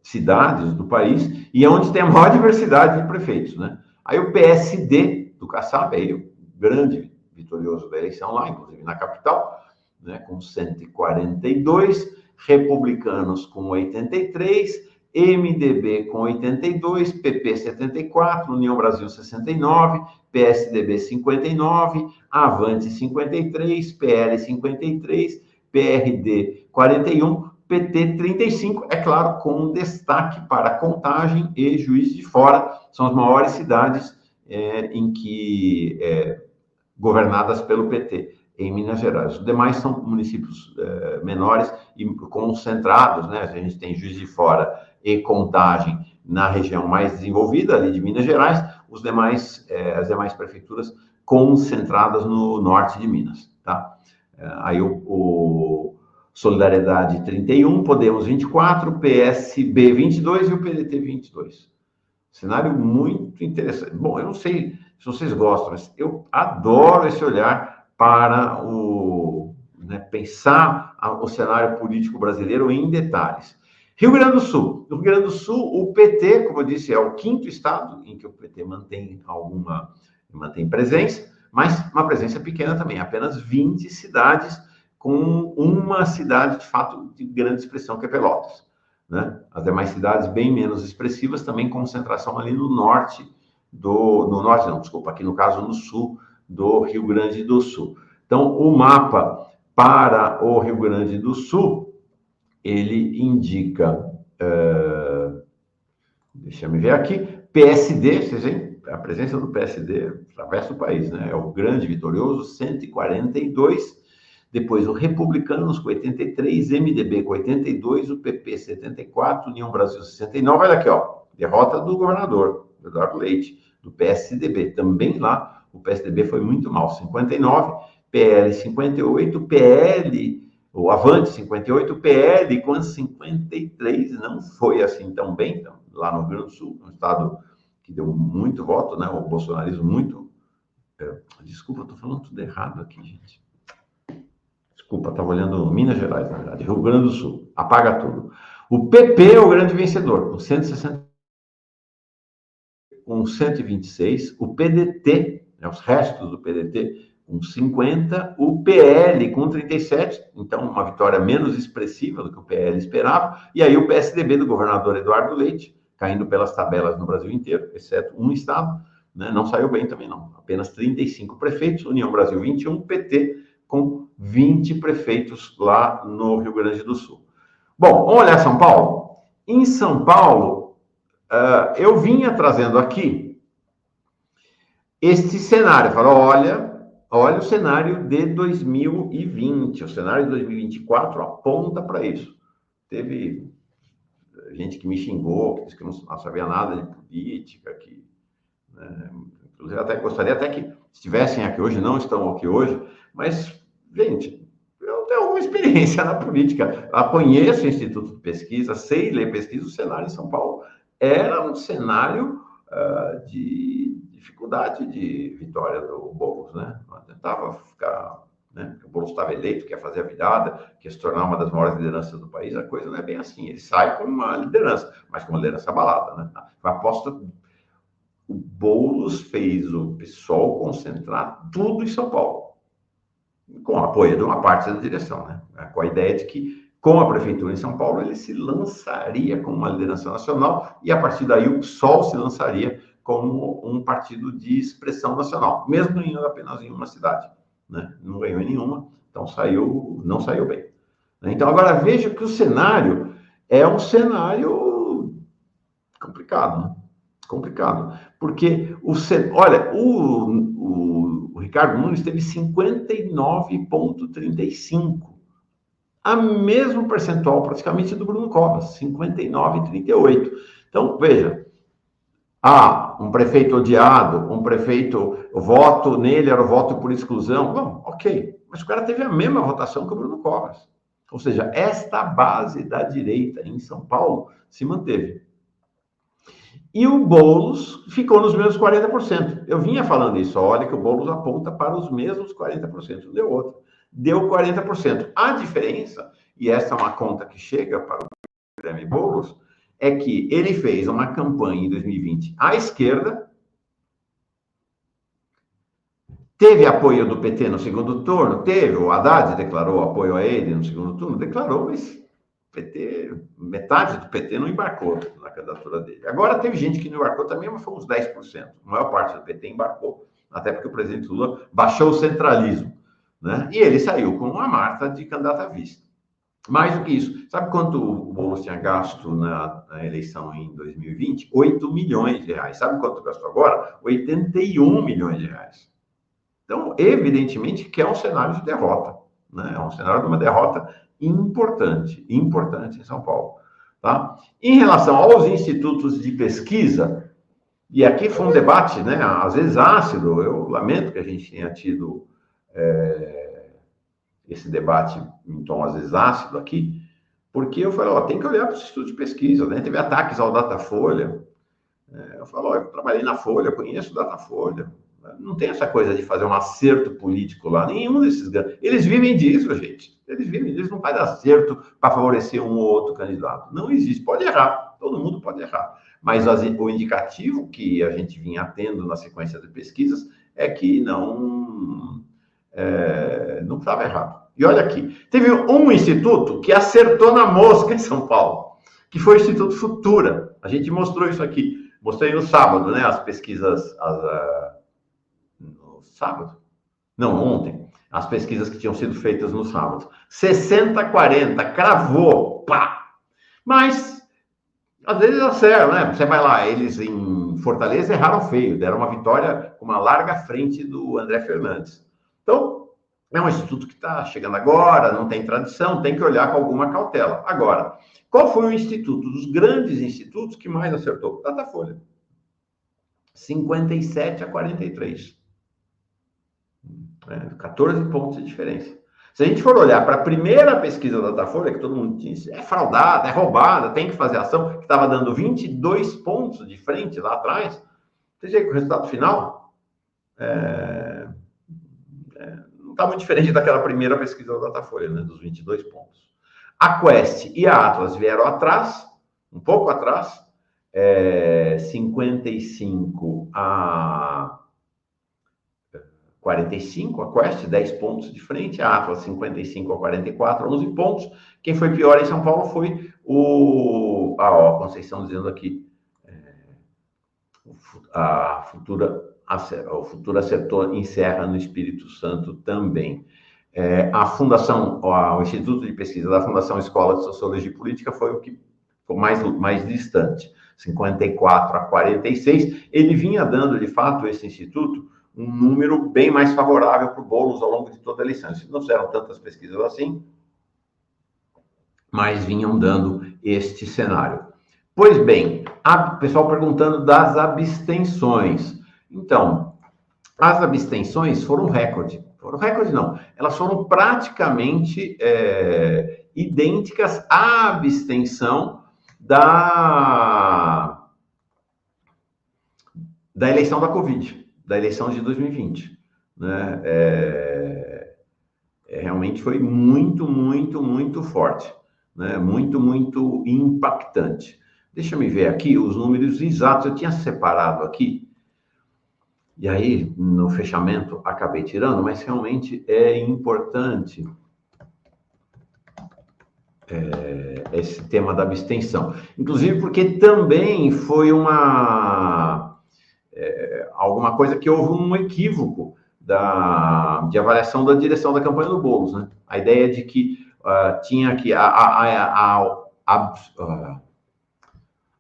cidades do país e é onde tem a maior diversidade de prefeitos, né? Aí o PSD do Kassab, aí o grande vitorioso da eleição lá, inclusive na capital, né, com 142, Republicanos com 83, MDB com 82, PP 74, União Brasil 69, PSDB 59, Avante 53, PL 53, PRD 41, PT 35, é claro, com destaque para Contagem e Juiz de Fora, são as maiores cidades governadas pelo PT em Minas Gerais. Os demais são municípios menores e concentrados, né? A gente tem Juiz de Fora e Contagem na região mais desenvolvida, ali de Minas Gerais, as demais prefeituras concentradas no norte de Minas, tá? Aí o Solidariedade 31, Podemos 24, PSB 22 e o PDT 22. Cenário muito interessante. Bom, eu não sei se vocês gostam, mas eu adoro esse olhar para pensar o cenário político brasileiro em detalhes. Rio Grande do Sul. No Rio Grande do Sul, o PT, como eu disse, é o quinto estado em que o PT mantém presença, mas uma presença pequena também, apenas 20 cidades, com uma cidade, de fato, de grande expressão, que é Pelotas, né? As demais cidades bem menos expressivas, também concentração ali no norte aqui no caso no sul do Rio Grande do Sul. Então, o mapa para o Rio Grande do Sul, ele indica, deixa eu ver aqui, PSD, vocês veem, a presença do PSD atravessa o país, né? É o grande vitorioso, 142, depois o Republicanos com 83, MDB com 82, o PP 74, União Brasil 69, olha aqui, ó, derrota do governador, Eduardo Leite, do PSDB, também lá o PSDB foi muito mal, 59, PL 58, PL, o Avante 58, PL com 53, não foi assim tão bem, então, lá no Rio Grande do Sul, um estado que deu muito voto, né, o bolsonarismo muito... Desculpa, eu tô falando tudo errado aqui, gente. Desculpa, estava olhando Minas Gerais, na verdade, Rio Grande do Sul, apaga tudo. O PP é o grande vencedor, com 160, com 126, o PDT, os restos do PDT, com 50, o PL com 37, então uma vitória menos expressiva do que o PL esperava, e aí o PSDB do governador Eduardo Leite, caindo pelas tabelas no Brasil inteiro, exceto um estado, né, não saiu bem também não, apenas 35 prefeitos, União Brasil 21, PT com 20 prefeitos lá no Rio Grande do Sul. Bom, vamos olhar São Paulo? Em São Paulo, eu vinha trazendo aqui este cenário, falou, olha o cenário de 2020, o cenário de 2024 aponta para isso. Teve gente que me xingou, que disse que não sabia nada de política, inclusive até gostaria até que estivessem aqui hoje, não estão aqui hoje, mas, gente, eu tenho alguma experiência na política, eu conheço o Instituto de Pesquisa, sei ler pesquisa, o cenário em São Paulo era um cenário de dificuldade de vitória do Boulos, né? Não tentava ficar, né? O Boulos estava eleito, quer fazer a virada, quer se tornar uma das maiores lideranças do país, a coisa não é bem assim, ele sai com uma liderança, mas com uma liderança abalada, né? A aposta, o Boulos fez o PSOL concentrar tudo em São Paulo, com o apoio de uma parte da direção, né? Com a ideia de que, com a prefeitura em São Paulo, ele se lançaria como uma liderança nacional e, a partir daí, o PSOL se lançaria como um partido de expressão nacional, mesmo ganhando apenas em uma cidade, né? Não ganhou em nenhuma, então não saiu bem. Então, agora veja que o cenário é um cenário complicado, né? Complicado, porque olha, o Ricardo Nunes teve 59,35, a mesmo percentual praticamente do Bruno Covas, 59,38. Então, veja, um prefeito odiado, um prefeito, o voto nele era o voto por exclusão, bom, ok, mas o cara teve a mesma votação que o Bruno Covas. Ou seja, esta base da direita em São Paulo se manteve. E o Boulos ficou nos mesmos 40%. Eu vinha falando isso, olha que o Boulos aponta para os mesmos 40%, não deu outro. Deu 40%. A diferença, e essa é uma conta que chega para o Guilherme Boulos, é que ele fez uma campanha em 2020 à esquerda, teve apoio do PT no segundo turno, teve, o Haddad declarou apoio a ele no segundo turno, declarou, mas metade do PT não embarcou na candidatura dele. Agora teve gente que não embarcou também, mas foi uns 10%. A maior parte do PT embarcou, até porque o presidente Lula baixou o centralismo, né? E ele saiu com uma Marta de candidata a vice. Mais do que isso, sabe quanto o Boulos tinha gasto na eleição em 2020? 8 milhões de reais. Sabe quanto gastou agora? 81 milhões de reais. Então, evidentemente que é um cenário de derrota, né? É um cenário de uma derrota importante em São Paulo. Tá? Em relação aos institutos de pesquisa, e aqui foi um debate, né, às vezes ácido, eu lamento que a gente tenha tido esse debate em tom às vezes ácido aqui, porque eu falei, ó, tem que olhar para os institutos de pesquisa, né? Teve ataques ao Datafolha, eu falo, ó, eu trabalhei na Folha, conheço o Datafolha, não tem essa coisa de fazer um acerto político lá, nenhum desses eles vivem disso, gente, eles não fazem acerto para favorecer um ou outro candidato, não existe, pode errar, todo mundo pode errar, mas o indicativo que a gente vinha tendo na sequência de pesquisas é que não estava errado. E olha aqui, teve um instituto que acertou na mosca em São Paulo, que foi o Instituto Futura. A gente mostrou isso aqui. Mostrei no sábado, né? As pesquisas... no sábado? Não, ontem. As pesquisas que tinham sido feitas no sábado. 60-40, cravou, pá! Mas, às vezes acerta, né? Você vai lá, eles em Fortaleza erraram feio, deram uma vitória com uma larga frente do André Fernandes. Então, é um instituto que está chegando agora, não tem tradição, tem que olhar com alguma cautela. Agora, qual foi o instituto, dos grandes institutos, que mais acertou? Datafolha. 57-43. 14 pontos de diferença. Se a gente for olhar para a primeira pesquisa da Datafolha, que todo mundo disse, é fraudada, é roubada, tem que fazer ação, que estava dando 22 pontos de frente lá atrás, você vê que o resultado final não está muito diferente daquela primeira pesquisa da Datafolha, né, dos 22 pontos. A Quest e a Atlas vieram atrás, um pouco atrás, 55 a 45, a Quest 10 pontos de frente, a Atlas 55 a 44, 11 pontos. Quem foi pior em São Paulo foi a Conceição dizendo aqui, a Futura acertou, encerra no Espírito Santo também. A Fundação, o Instituto de Pesquisa da Fundação Escola de Sociologia e Política foi o que ficou mais distante, 54-46. Ele vinha dando, de fato, esse instituto, um número bem mais favorável para o Boulos ao longo de toda a eleição. Não fizeram tantas pesquisas assim, mas vinham dando este cenário. Pois bem, o pessoal perguntando das abstenções. Então, as abstenções foram recorde. Elas foram praticamente idênticas à abstenção da eleição da Covid, da eleição de 2020. Né? Realmente foi muito, muito, muito forte. Né? Muito, muito impactante. Deixa eu ver aqui os números exatos. Eu tinha separado aqui. E aí, no fechamento, acabei tirando, mas realmente é importante esse tema da abstenção. Inclusive porque também foi alguma coisa que houve um equívoco de avaliação da direção da campanha do Boulos. Né? A ideia de que tinha que a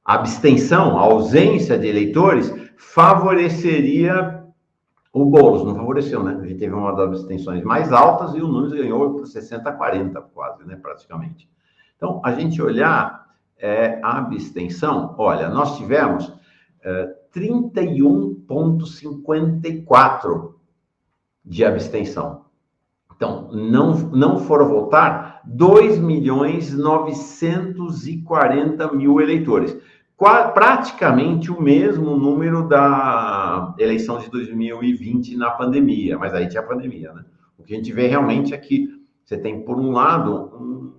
abstenção, a ausência de eleitores, favoreceria o Boulos. Não favoreceu, né? A gente teve uma das abstenções mais altas e o Nunes ganhou por 60-40, quase, né? Praticamente. Então, a gente olhar a abstenção, olha, nós tivemos 31,54 de abstenção. Então, não foram votar 2.940.000 eleitores. Praticamente o mesmo número da eleição de 2020 na pandemia, mas aí tinha a pandemia, né? O que a gente vê realmente é que você tem, por um lado,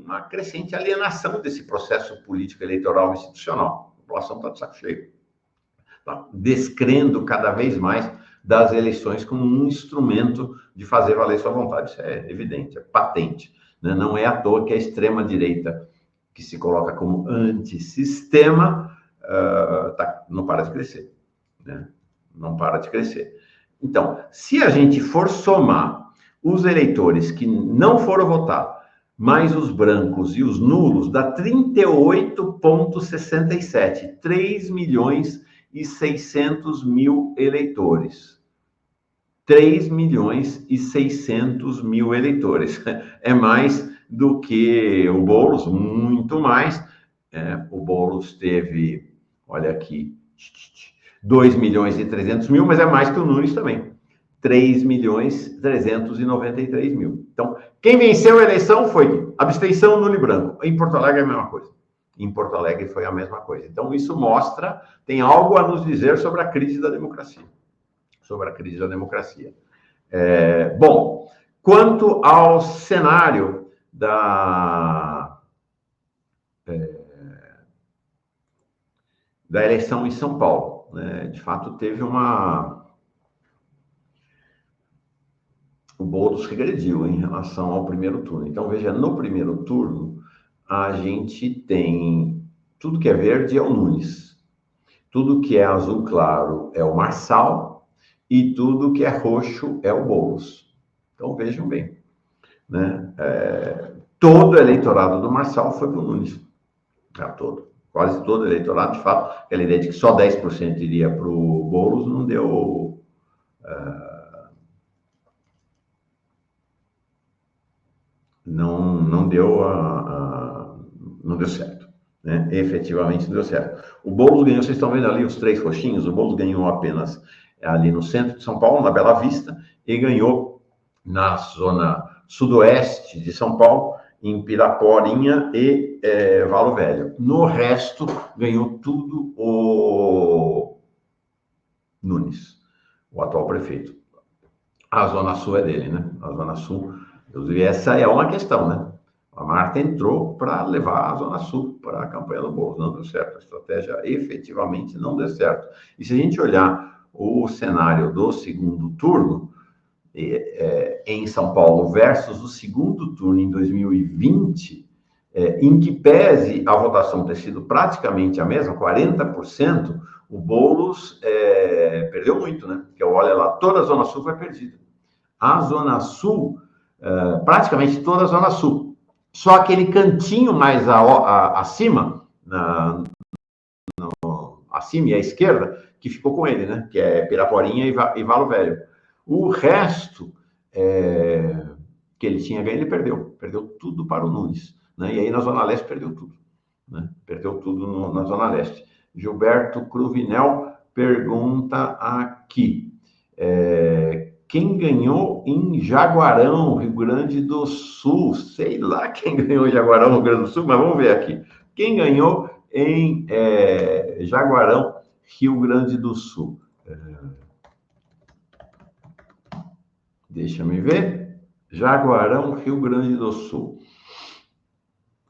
uma crescente alienação desse processo político eleitoral institucional. A população está de saco cheio. Está descrendo cada vez mais das eleições como um instrumento de fazer valer sua vontade. Isso é evidente, é patente. Né? Não é à toa que a extrema-direita, que se coloca como antissistema, não para de crescer. Né? Não para de crescer. Então, se a gente for somar os eleitores que não foram votar mais os brancos e os nulos, dá 38,67. 3.600.000 eleitores. 3.600.000 eleitores. É mais do que o Boulos, muito mais. O Boulos teve, olha aqui, 2.300.000, mas é mais que o Nunes também. 3.393.000. Então, quem venceu a eleição foi abstenção, nulo e branco. Em Porto Alegre é a mesma coisa. Em Porto Alegre foi a mesma coisa. Então, isso mostra, tem algo a nos dizer sobre a crise da democracia. Sobre a crise da democracia. Bom, quanto ao cenário da eleição em São Paulo, né? De fato, teve o Boulos regrediu em relação ao primeiro turno. Então, veja, no primeiro turno, a gente tem tudo que é verde é o Nunes, tudo que é azul claro é o Marçal e tudo que é roxo é o Boulos. Então, vejam bem, né? Todo o eleitorado do Marçal foi para o Nunes. Quase todo o eleitorado, de fato, aquela ideia de que só 10% iria para o Boulos não deu... não deu certo, né? Efetivamente não deu certo. O Boulos ganhou, vocês estão vendo ali os 3 roxinhos, o Boulos ganhou apenas ali no centro de São Paulo, na Bela Vista, e ganhou na zona sudoeste de São Paulo, em Piraporinha e Valo Velho. No resto, ganhou tudo o Nunes, o atual prefeito. A Zona Sul é dele, né? A Zona Sul... Inclusive, essa é uma questão, né? A Marta entrou para levar a Zona Sul para a campanha do Boulos. Não deu certo. A estratégia efetivamente não deu certo. E se a gente olhar o cenário do segundo turno, em São Paulo versus o segundo turno em 2020, em que pese a votação ter sido praticamente a mesma, 40%, o Boulos perdeu muito, né? Porque olha lá, toda a Zona Sul foi perdida. A Zona Sul... praticamente toda a Zona Sul. Só aquele cantinho mais acima, acima e à esquerda, que ficou com ele, né? Que é Piraporinha e Valo Velho. O resto que ele tinha ganho, ele perdeu. Perdeu tudo para o Nunes, né? E aí na Zona Leste perdeu tudo, né? Perdeu tudo na Zona Leste. Gilberto Cruvinel pergunta aqui... quem ganhou em Jaguarão, Rio Grande do Sul? Sei lá quem ganhou em Jaguarão, Rio Grande do Sul, mas vamos ver aqui. Quem ganhou em Jaguarão, Rio Grande do Sul? Deixa eu ver. Jaguarão, Rio Grande do Sul.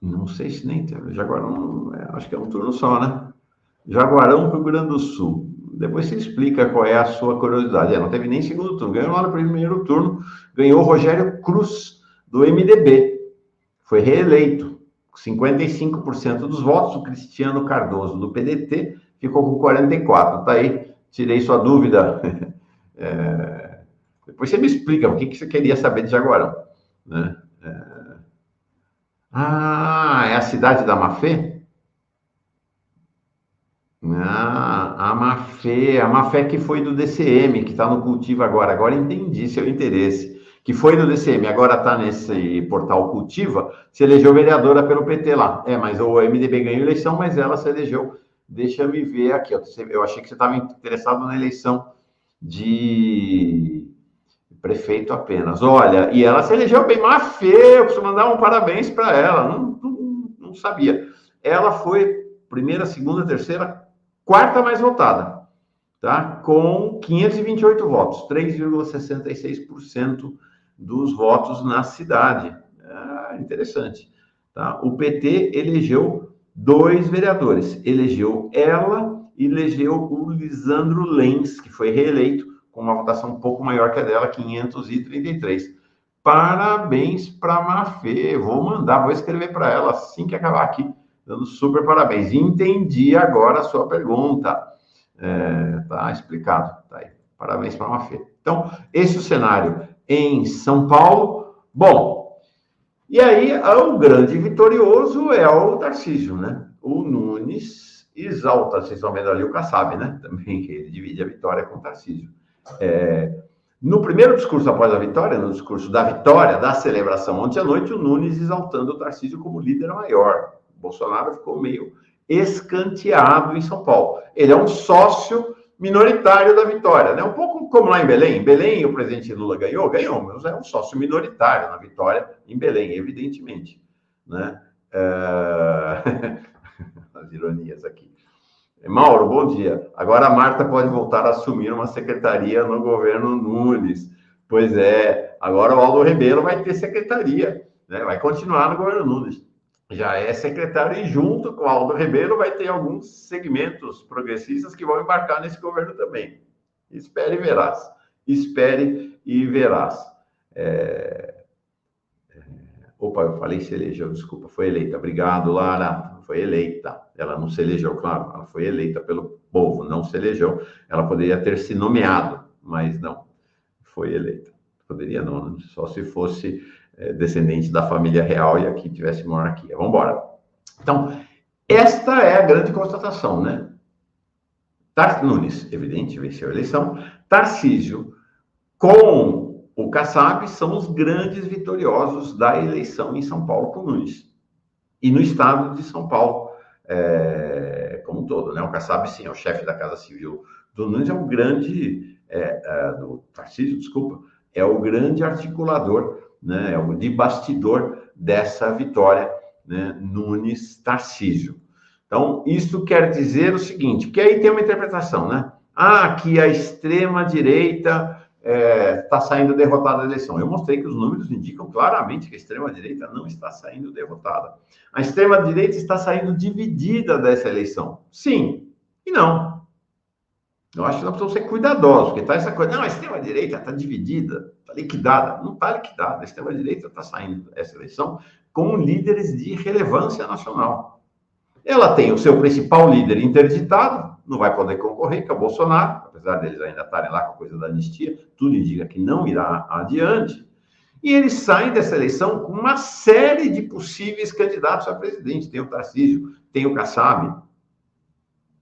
Não sei se nem tem. Jaguarão, acho que é um turno só, né? Jaguarão, Rio Grande do Sul. Depois você explica qual é a sua curiosidade. Não teve nem segundo turno. Ganhou lá no primeiro turno. Ganhou o Rogério Cruz, do MDB. Foi reeleito. 55% dos votos. O Cristiano Cardoso, do PDT, ficou com 44%. Tá aí. Tirei sua dúvida. Depois você me explica o que você queria saber de Jaguarão, né? É a cidade da Mafé? A Mafé que foi do DCM, que está no Cultiva agora. Agora entendi seu interesse. Que foi do DCM, agora está nesse portal Cultiva, se elegeu vereadora pelo PT lá. Mas o MDB ganhou a eleição, mas ela se elegeu. Deixa eu me ver aqui. Eu achei que você estava interessado na eleição de prefeito apenas. Olha, e ela se elegeu bem. Mafé, eu preciso mandar um parabéns para ela. Não sabia. Ela foi primeira, segunda, terceira, quarta mais votada, tá? Com 528 votos, 3,66% dos votos na cidade. Interessante, tá? O PT elegeu 2 vereadores, elegeu ela e elegeu o Lisandro Lenz, que foi reeleito com uma votação um pouco maior que a dela, 533. Parabéns para a Mafê, vou escrever para ela assim que acabar aqui, dando super parabéns. Entendi agora a sua pergunta. Tá explicado. Tá aí. Parabéns para a Mafê. Então, esse é o cenário em São Paulo. Bom, E aí, o grande vitorioso é o Tarcísio, né? O Nunes exalta, vocês estão vendo ali o Kassab, né? Também ele divide a vitória com o Tarcísio. No primeiro discurso após a vitória, no discurso da vitória, da celebração ontem à noite, o Nunes exaltando o Tarcísio como líder maior. O Bolsonaro ficou meio escanteado em São Paulo. Ele é um sócio minoritário da vitória, né? Um pouco como lá em Belém. Em Belém, o presidente Lula ganhou, mas é um sócio minoritário na vitória em Belém, evidentemente, né? As ironias aqui. Mauro, bom dia. Agora a Marta pode voltar a assumir uma secretaria no governo Nunes. Pois é, agora o Aldo Rebelo vai ter secretaria, né? Vai continuar no governo Nunes. Já é secretário e junto com o Aldo Rebelo vai ter alguns segmentos progressistas que vão embarcar nesse governo também. Espere e verás. Espere e verás. Opa, eu falei se elegeu, desculpa, foi eleita. Obrigado, Lara. Foi eleita. Ela não se elegeu, claro, ela foi eleita pelo povo, não se elegeu. Ela poderia ter se nomeado, mas não, foi eleita. Poderia não, só se fosse descendente da família real e aqui tivesse monarquia. Vamos embora. Então, esta é a grande constatação, né? Nunes, evidente, venceu a eleição. Tarcísio, com o Kassab, são os grandes vitoriosos da eleição em São Paulo com Nunes. E no estado de São Paulo, como um todo, né? O Kassab, sim, é o chefe da Casa Civil do Nunes, é um grande, do Tarcísio, desculpa, é o grande articulador, né? É o de bastidor dessa vitória, né? Nunes-Tarcísio. Então, isso quer dizer o seguinte, que aí tem uma interpretação, né? Que a extrema-direita está saindo derrotada da eleição. Eu mostrei que os números indicam claramente que a extrema-direita não está saindo derrotada. A extrema-direita está saindo dividida dessa eleição. Sim e não. Eu acho que nós precisamos ser cuidadosos, porque está essa coisa, não, a extrema-direita está dividida, está liquidada. Não está liquidada, a extrema-direita está saindo dessa eleição com líderes de relevância nacional. Ela tem o seu principal líder interditado, não vai poder concorrer, que é o Bolsonaro, apesar deles ainda estarem lá com a coisa da anistia, tudo indica que não irá adiante. E eles saem dessa eleição com uma série de possíveis candidatos a presidente. Tem o Tarcísio, tem o Kassab,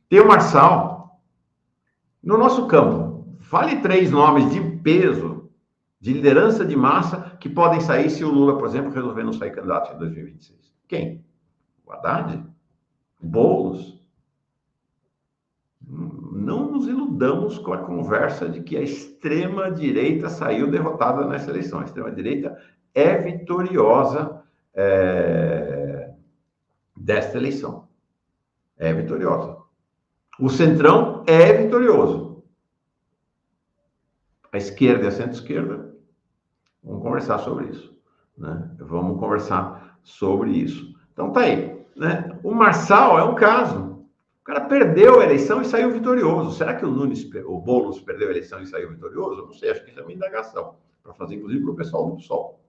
tem o Marçal. No nosso campo, fale 3 nomes de peso, de liderança de massa, que podem sair se o Lula, por exemplo, resolver não sair candidato em 2026. Quem? O Haddad? Boulos? Não nos iludamos com a conversa de que a extrema-direita saiu derrotada nessa eleição. A extrema-direita é vitoriosa desta eleição. É vitoriosa. O centrão é vitorioso. A esquerda e a centro-esquerda, vamos conversar sobre isso, né? Vamos conversar sobre isso. Então, tá aí, né? O Marçal é um caso. O cara perdeu a eleição e saiu vitorioso. Será que o Boulos perdeu a eleição e saiu vitorioso? Eu não sei, acho que isso é uma indagação, para fazer, inclusive, para o pessoal do PSOL,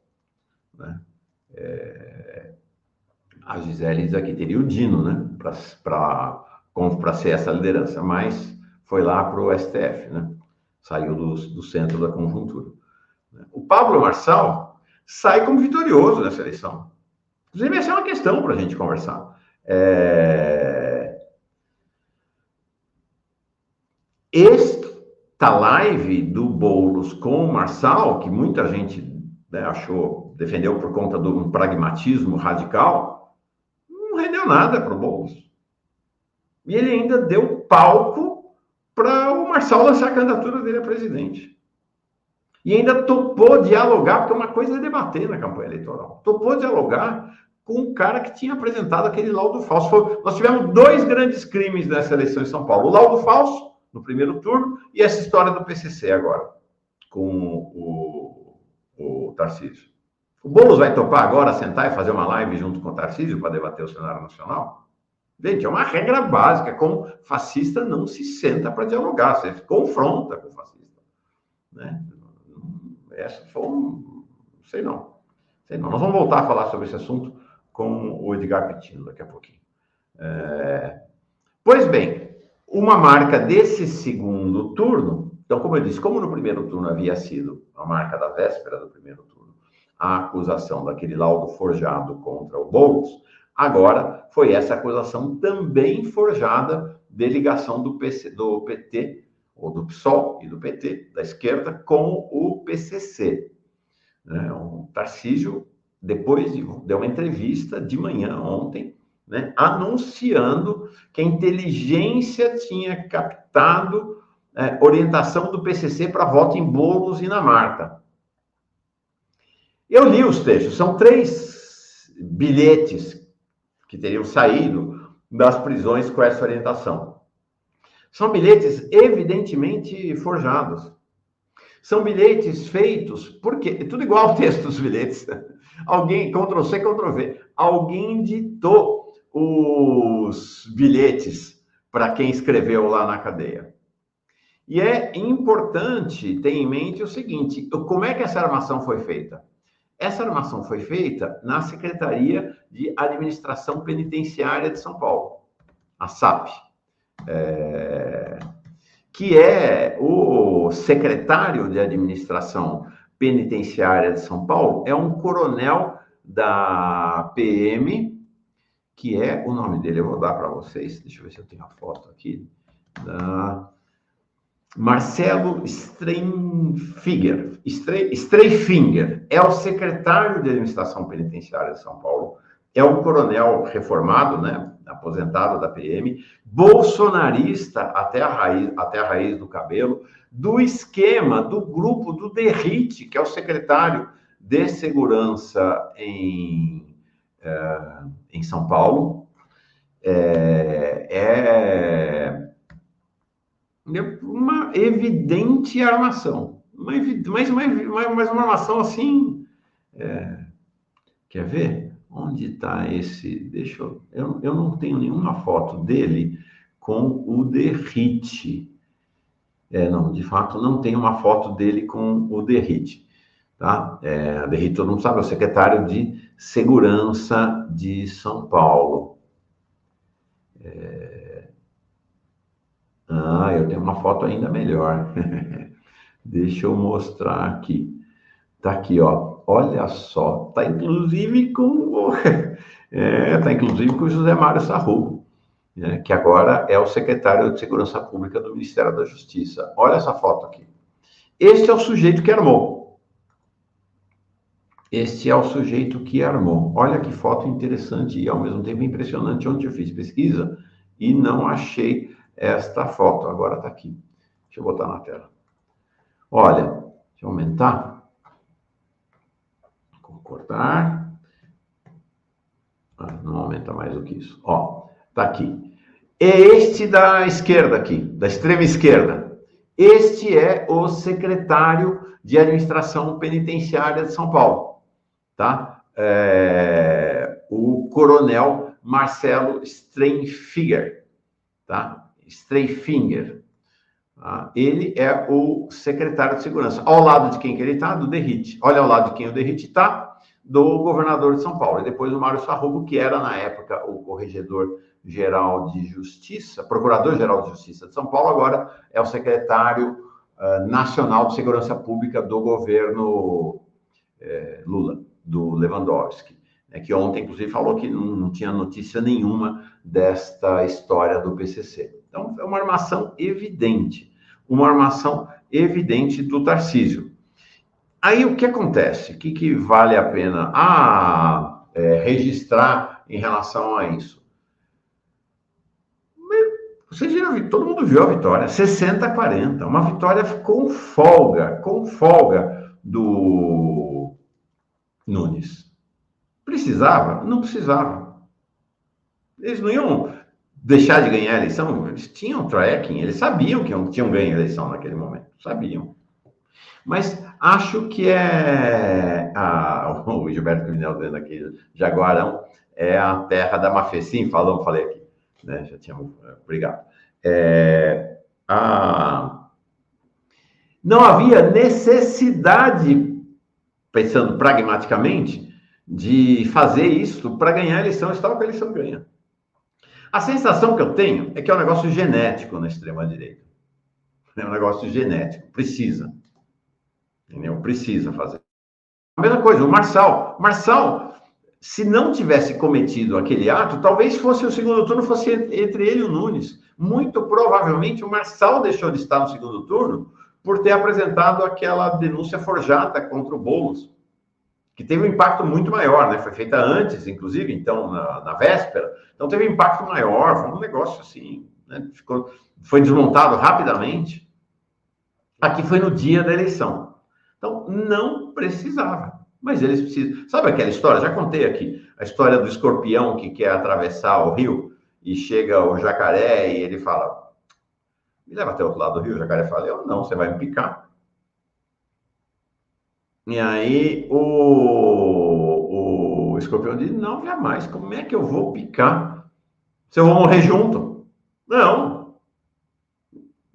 né? A Gisele diz aqui, teria o Dino, né? Para ser essa liderança, mas foi lá para o STF, né? Saiu do centro da conjuntura. O Pablo Marçal sai como vitorioso nessa eleição. Inclusive, essa é uma questão para a gente conversar. Esta live do Boulos com o Marçal, que muita gente, né, defendeu por conta de um pragmatismo radical, não rendeu nada para o Boulos. E ele ainda deu palco para o Marçal lançar a candidatura dele a presidente. E ainda topou dialogar, porque uma coisa é debater na campanha eleitoral. Topou dialogar com um cara que tinha apresentado aquele laudo falso. Nós tivemos 2 grandes crimes nessa eleição em São Paulo. O laudo falso, no primeiro turno, e essa história do PCC agora, com o Tarcísio. O Boulos vai topar agora sentar e fazer uma live junto com o Tarcísio para debater o cenário nacional? Gente, é uma regra básica, como fascista não se senta para dialogar, você confronta com o fascista, né? Essa foi sei não. Nós vamos voltar a falar sobre esse assunto com o Edgar Pettino daqui a pouquinho. Pois bem, uma marca desse segundo turno, então, como eu disse, como no primeiro turno havia sido a marca da véspera do primeiro turno, a acusação daquele laudo forjado contra o Boulos, agora foi essa acusação também forjada de ligação do PT, ou do PSOL e do PT, da esquerda, com o PCC. Né? O Tarcísio, depois deu uma entrevista de manhã, ontem, né, anunciando que a inteligência tinha captado orientação do PCC para voto em Boulos e na Marta. Eu li os textos, são 3 bilhetes que teriam saído das prisões com essa orientação. São bilhetes evidentemente forjados. São bilhetes feitos, porque é tudo igual ao texto dos bilhetes. Alguém, Ctrl+C, Ctrl+V, alguém ditou os bilhetes para quem escreveu lá na cadeia. E é importante ter em mente o seguinte, como é que essa armação foi feita? Essa armação foi feita na Secretaria de Administração Penitenciária de São Paulo, a SAP, que é o secretário de Administração Penitenciária de São Paulo, é um coronel da PM, que é, o nome dele eu vou dar para vocês, deixa eu ver se eu tenho a foto aqui, Marcelo Streifinger, é o secretário de Administração Penitenciária de São Paulo, é um coronel reformado, né, aposentado da PM, bolsonarista até a raiz do cabelo, do esquema, do grupo do Derrite, que é o secretário de Segurança em São Paulo. Uma evidente armação, mas uma armação assim, quer ver? Onde está esse? Eu não tenho nenhuma foto dele com o Derrite. Não, de fato, não tem uma foto dele com o Derrite. Tá? Derrite, todo mundo sabe, é o secretário de Segurança de São Paulo. Eu tenho uma foto ainda melhor. Deixa eu mostrar aqui. Tá aqui, ó. Olha só. Tá inclusive com o José Mário Sarrubo, né, que agora é o secretário de Segurança Pública do Ministério da Justiça. Olha essa foto aqui. Este é o sujeito que armou. Olha que foto interessante e ao mesmo tempo impressionante. Ontem eu fiz pesquisa e não achei esta foto. Agora está aqui. Deixa eu botar na tela. Olha, deixa eu aumentar. Cortar. Não aumenta mais do que isso. Ó, tá aqui. É este da esquerda aqui, da extrema esquerda. Este é o secretário de Administração Penitenciária de São Paulo, tá? O coronel Marcelo Streifinger, tá? Ele é o secretário de Segurança. Ao lado de quem que ele está? Do Derrite. Olha ao lado de quem o Derrite está? Do governador de São Paulo. E depois o Mário Sarrubo, que era, na época, o corregedor-geral de Justiça, procurador-geral de Justiça de São Paulo, agora é o secretário nacional de Segurança Pública do governo Lula, do Lewandowski, né, que ontem, inclusive, falou que não tinha notícia nenhuma desta história do PCC. Então, é uma armação evidente do Tarcísio. Aí, o que acontece? O que vale a pena registrar em relação a isso? Vocês viram, todo mundo viu a vitória, 60-40, uma vitória com folga do Nunes. Precisava? Não precisava. Eles não iam deixar de ganhar a eleição, eles tinham tracking, eles sabiam que tinham ganho a eleição naquele momento, sabiam. Mas acho que o Gilberto Cruvinel dizendo aqui, Jaguarão é a terra da má-fé. Sim, falei aqui, né? Já tínhamos, obrigado. Não havia necessidade, pensando pragmaticamente, de fazer isso para ganhar a eleição, estava com a eleição ganha. A sensação que eu tenho é que é um negócio genético na extrema-direita. É um negócio genético, precisa. Entendeu? Precisa fazer. mesma coisa, o Marçal, se não tivesse cometido aquele ato, talvez fosse o segundo turno, fosse entre ele e o Nunes. Muito provavelmente o Marçal deixou de estar no segundo turno por ter apresentado aquela denúncia forjada contra o Boulos, que teve um impacto muito maior, né? Foi feita antes, inclusive, então, na véspera. Então, teve um impacto maior, foi um negócio assim, né? Foi desmontado rapidamente. Aqui foi no dia da eleição. Então, não precisava. Mas eles precisam. Sabe aquela história? Já contei aqui. A história do escorpião que quer atravessar o rio e chega o jacaré e ele fala: me leva até o outro lado do rio. O jacaré fala: eu não, você vai me picar. E aí o escorpião diz: não, jamais. Como é que eu vou picar? Se eu vou morrer junto? Não.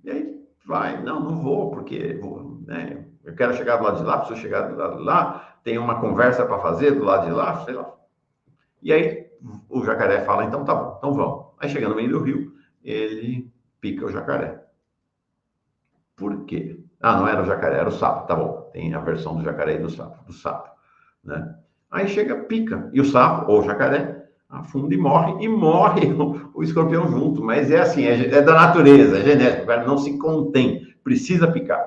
E aí vai: não, não vou, porque né, eu quero chegar do lado de lá, preciso chegar do lado de lá, tem uma conversa para fazer do lado de lá, sei lá. E aí o jacaré fala: então tá bom, então vamos. Aí chega no meio do rio, ele pica o jacaré. Por quê? Ah, não era o jacaré, era o sapo, tá bom. Tem a versão do jacaré e do sapo, né? Aí chega, pica, e o sapo, ou o jacaré, afunda e morre o escorpião junto. Mas é assim, é da natureza, é genético, o cara não se contém, precisa picar,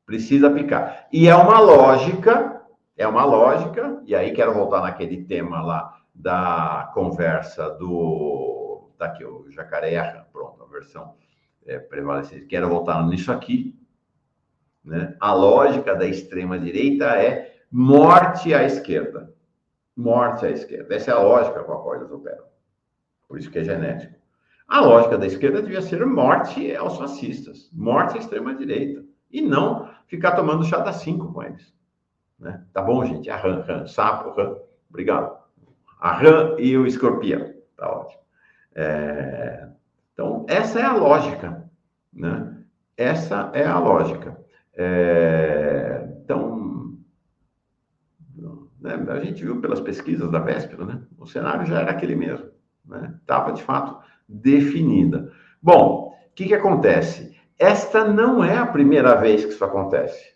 precisa picar. E é uma lógica, e aí quero voltar naquele tema lá da conversa do... Tá aqui, o jacaré, pronto, a versão prevalecente. Quero voltar nisso aqui, né? A lógica da extrema-direita é morte à esquerda. Morte à esquerda. Essa é a lógica com a qual eles operam. Por isso que é genético. A lógica da esquerda devia ser morte aos fascistas, morte à extrema-direita. E não ficar tomando chá das 5 com eles. Né? Tá bom, gente? A rã, sapo, rã. Obrigado. A rã e o escorpião. Tá ótimo. Então, essa é a lógica. Né? Essa é a lógica. Então, né, a gente viu pelas pesquisas da véspera, né? O cenário já era aquele mesmo. Estava, de fato, definida. Bom, o que acontece? Esta não é a primeira vez que isso acontece.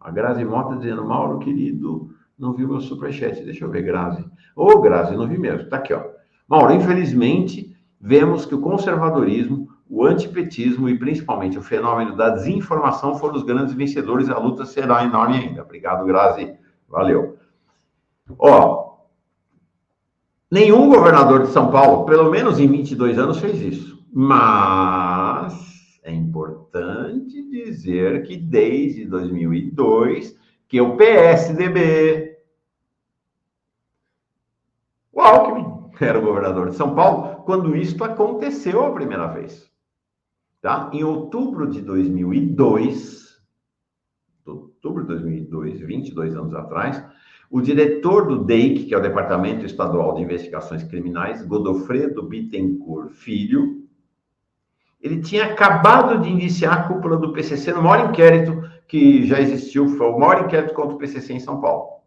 A Grazi Mota dizendo: Mauro, querido, não viu meu superchat. Deixa eu ver, Grazi. Ô, Grazi, não vi mesmo. Tá aqui, ó. Mauro, infelizmente, vemos que o conservadorismo, o antipetismo e principalmente o fenômeno da desinformação foram os grandes vencedores. A luta será enorme ainda. Obrigado, Grazi. Valeu. Ó, nenhum governador de São Paulo, pelo menos em 22 anos, fez isso. Mas é importante dizer que desde 2002, que o PSDB, o Alckmin era o governador de São Paulo, quando isto aconteceu a primeira vez. Tá? Em outubro de 2002, 22 anos atrás, o diretor do DEIC, que é o Departamento Estadual de Investigações Criminais, Godofredo Bittencourt Filho, ele tinha acabado de iniciar a cúpula do PCC no maior inquérito que já existiu, foi o maior inquérito contra o PCC em São Paulo.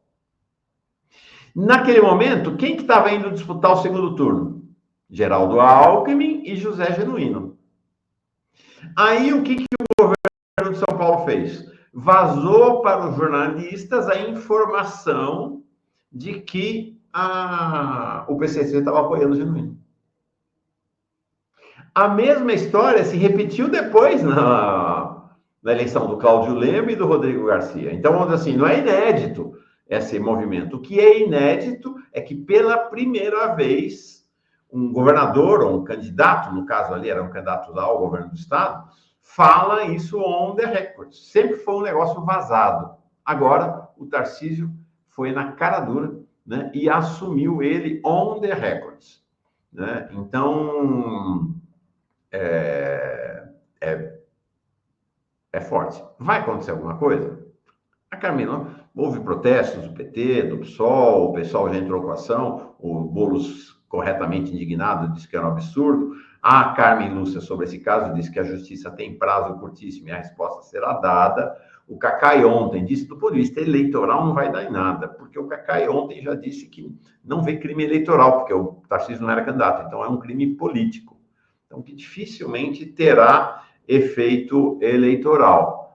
Naquele momento, quem que estava indo disputar o segundo turno? Geraldo Alckmin e José Genuíno. Aí, o que o governo de São Paulo fez? Vazou para os jornalistas a informação de que o PCC estava apoiando o Genuíno. A mesma história se repetiu depois na eleição do Cláudio Lema e do Rodrigo Garcia. Então, vamos dizer assim, não é inédito esse movimento. O que é inédito é que, pela primeira vez, um governador, ou um candidato, no caso ali era um candidato ao governo do estado, fala isso on the record. Sempre foi um negócio vazado. Agora, o Tarcísio foi na cara dura, né, e assumiu ele on the records. Né? Então, é forte. Vai acontecer alguma coisa? A Carmen, houve protestos do PT, do PSOL, o pessoal já entrou com a ação, o Boulos, corretamente indignado, disse que era um absurdo. A Carmen Lúcia, sobre esse caso, disse que a justiça tem prazo curtíssimo e a resposta será dada. O Cacai ontem disse que, do ponto de vista eleitoral, não vai dar em nada, porque o Cacai ontem já disse que não vê crime eleitoral, porque o Tarcísio não era candidato, então é um crime político. Então, que dificilmente terá efeito eleitoral.